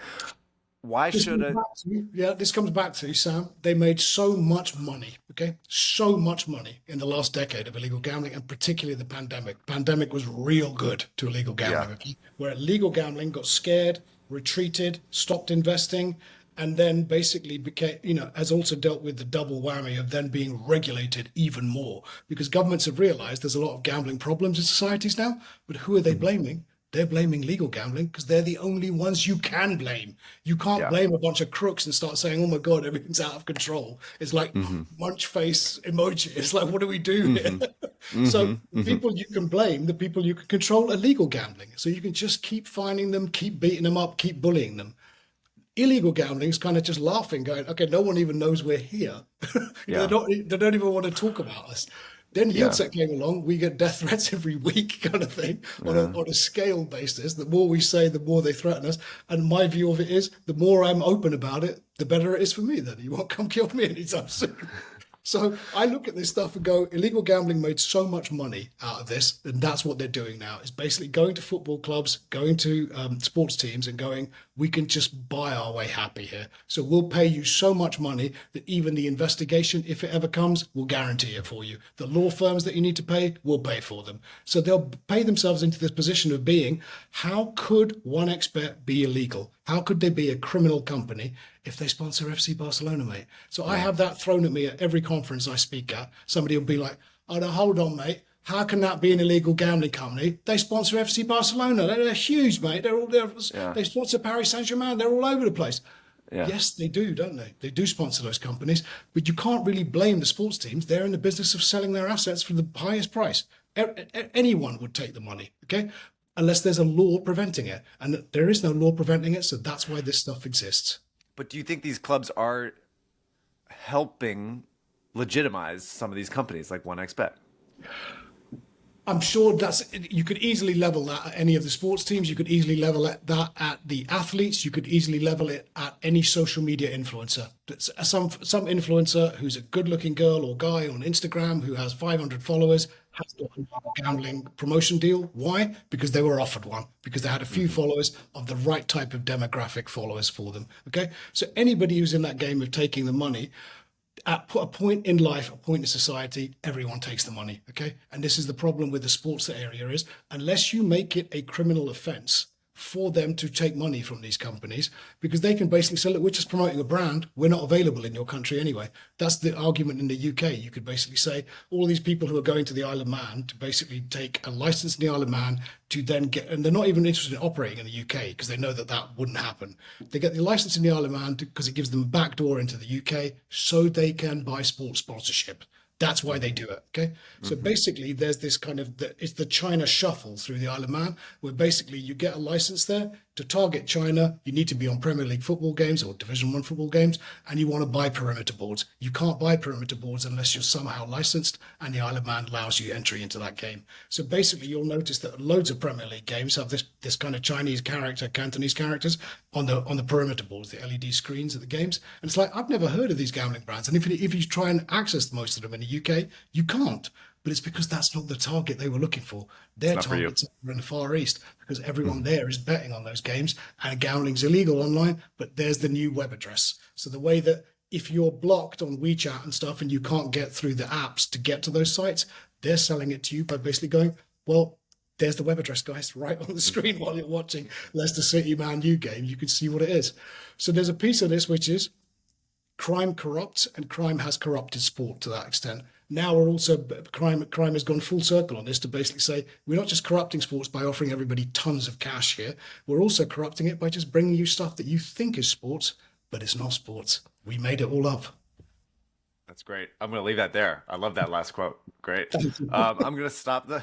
Why
This
should
comes
it?
back to, yeah, this comes back to Sam. They made so much money, okay? So much money in the last decade of illegal gambling, and particularly the pandemic. Pandemic was real good to illegal
Yeah.
gambling, okay? Where illegal gambling got scared, retreated, stopped investing, and then basically became, has also dealt with the double whammy of then being regulated even more because governments have realized there's a lot of gambling problems in societies now. But who are they
Mhm.
blaming? they're blaming legal gambling because they're the only ones you can blame. You can't
Yeah.
blame a bunch of crooks and start saying, "Oh my God, everything's out of control." It's like
Mm-hmm.
munch face emoji. It's like, what do we do here?
Mm-hmm.
So
Mm-hmm.
the
Mm-hmm.
people you can blame, the people you can control, are legal gambling. So you can just keep finding them, keep beating them up, keep bullying them. Illegal gambling is kind of just laughing, going, "Okay, no one even knows we're here.
Yeah.
They don't even want to talk about us." Then
Yeah.
Yieldset came along. We get death threats every week, kind of thing,
Yeah.
on a scale basis. The more we say, the more they threaten us. And my view of it is, the more I'm open about it, the better it is for me. Then you won't come kill me anytime soon. So I look at this stuff and go, illegal gambling made so much money out of this, and that's what they're doing now. Is basically going to football clubs, going to sports teams, and going, we can just buy our way happy here. So we'll pay you so much money that even the investigation, if it ever comes, will guarantee it for you. The law firms that you need to pay, we'll pay for them. So they'll pay themselves into this position of being, how could 1xBet be illegal? How could they be a criminal company if they sponsor FC Barcelona, mate? So I have that thrown at me at every conference I speak at. Somebody will be like, "Oh, no, hold on, mate. How can that be an illegal gambling company? They sponsor FC Barcelona. They're huge, mate. They're all there.
Yeah.
They sponsor Paris Saint-Germain. They're all over the place."
Yeah.
Yes, they do, don't they? They do sponsor those companies, but you can't really blame the sports teams. They're in the business of selling their assets for the highest price. Anyone would take the money, okay? Unless there's a law preventing it. And there is no law preventing it, so that's why this stuff exists.
But do you think these clubs are helping legitimize some of these companies like 1xBet?
I'm sure you could easily level that at any of the sports teams. You could easily level that at the athletes. You could easily level it at any social media influencer. Some influencer who's a good-looking girl or guy on Instagram who has 500 followers has got a gambling promotion deal. Why? Because they were offered one. Because they had a few followers of the right type of demographic followers for them. Okay, so anybody who's in that game of taking the money, at a point in life, a point in society, everyone takes the money, okay? And this is the problem with the sports area is, unless you make it a criminal offense for them to take money from these companies, because they can basically say, look, we're just promoting a brand, we're not available in your country anyway. That's the argument in the UK. You could basically say all these people who are going to the Isle of Man to basically take a license in the Isle of Man to then get, and they're not even interested in operating in the UK because they know that that wouldn't happen. They get the license in the Isle of Man because it gives them a back door into the UK so they can buy sports sponsorship. That's why they do it. Okay. So basically, there's this kind of, it's the China shuffle through the Isle of Man, where basically you get a license there to target China. You need to be on Premier League football games or Division 1 football games, and you want to buy perimeter boards. You can't buy perimeter boards unless you're somehow licensed, and the Isle of Man allows you entry into that game. So basically, you'll notice that loads of Premier League games have this kind of Chinese character, Cantonese characters on the perimeter boards, the LED screens of the games. And it's like, I've never heard of these gambling brands. And if you try and access most of them in the UK, you can't. But it's because that's not the target they were looking for. Their targets are in the Far East because everyone there is betting on those games, and gambling's illegal online, but there's the new web address. So the way that if you're blocked on WeChat and stuff and you can't get through the apps to get to those sites, they're selling it to you by basically going, well, there's the web address, guys, right on the screen while you're watching Leicester City Man U game. You can see what it is. So there's a piece of this which is crime corrupts, and crime has corrupted sport to that extent. Now we're also, crime has gone full circle on this to basically say, we're not just corrupting sports by offering everybody tons of cash here. We're also corrupting it by just bringing you stuff that you think is sports, but it's not sports. We made it all up.
That's great. I'm going to leave that there. I love that last quote. Great. I'm going to stop the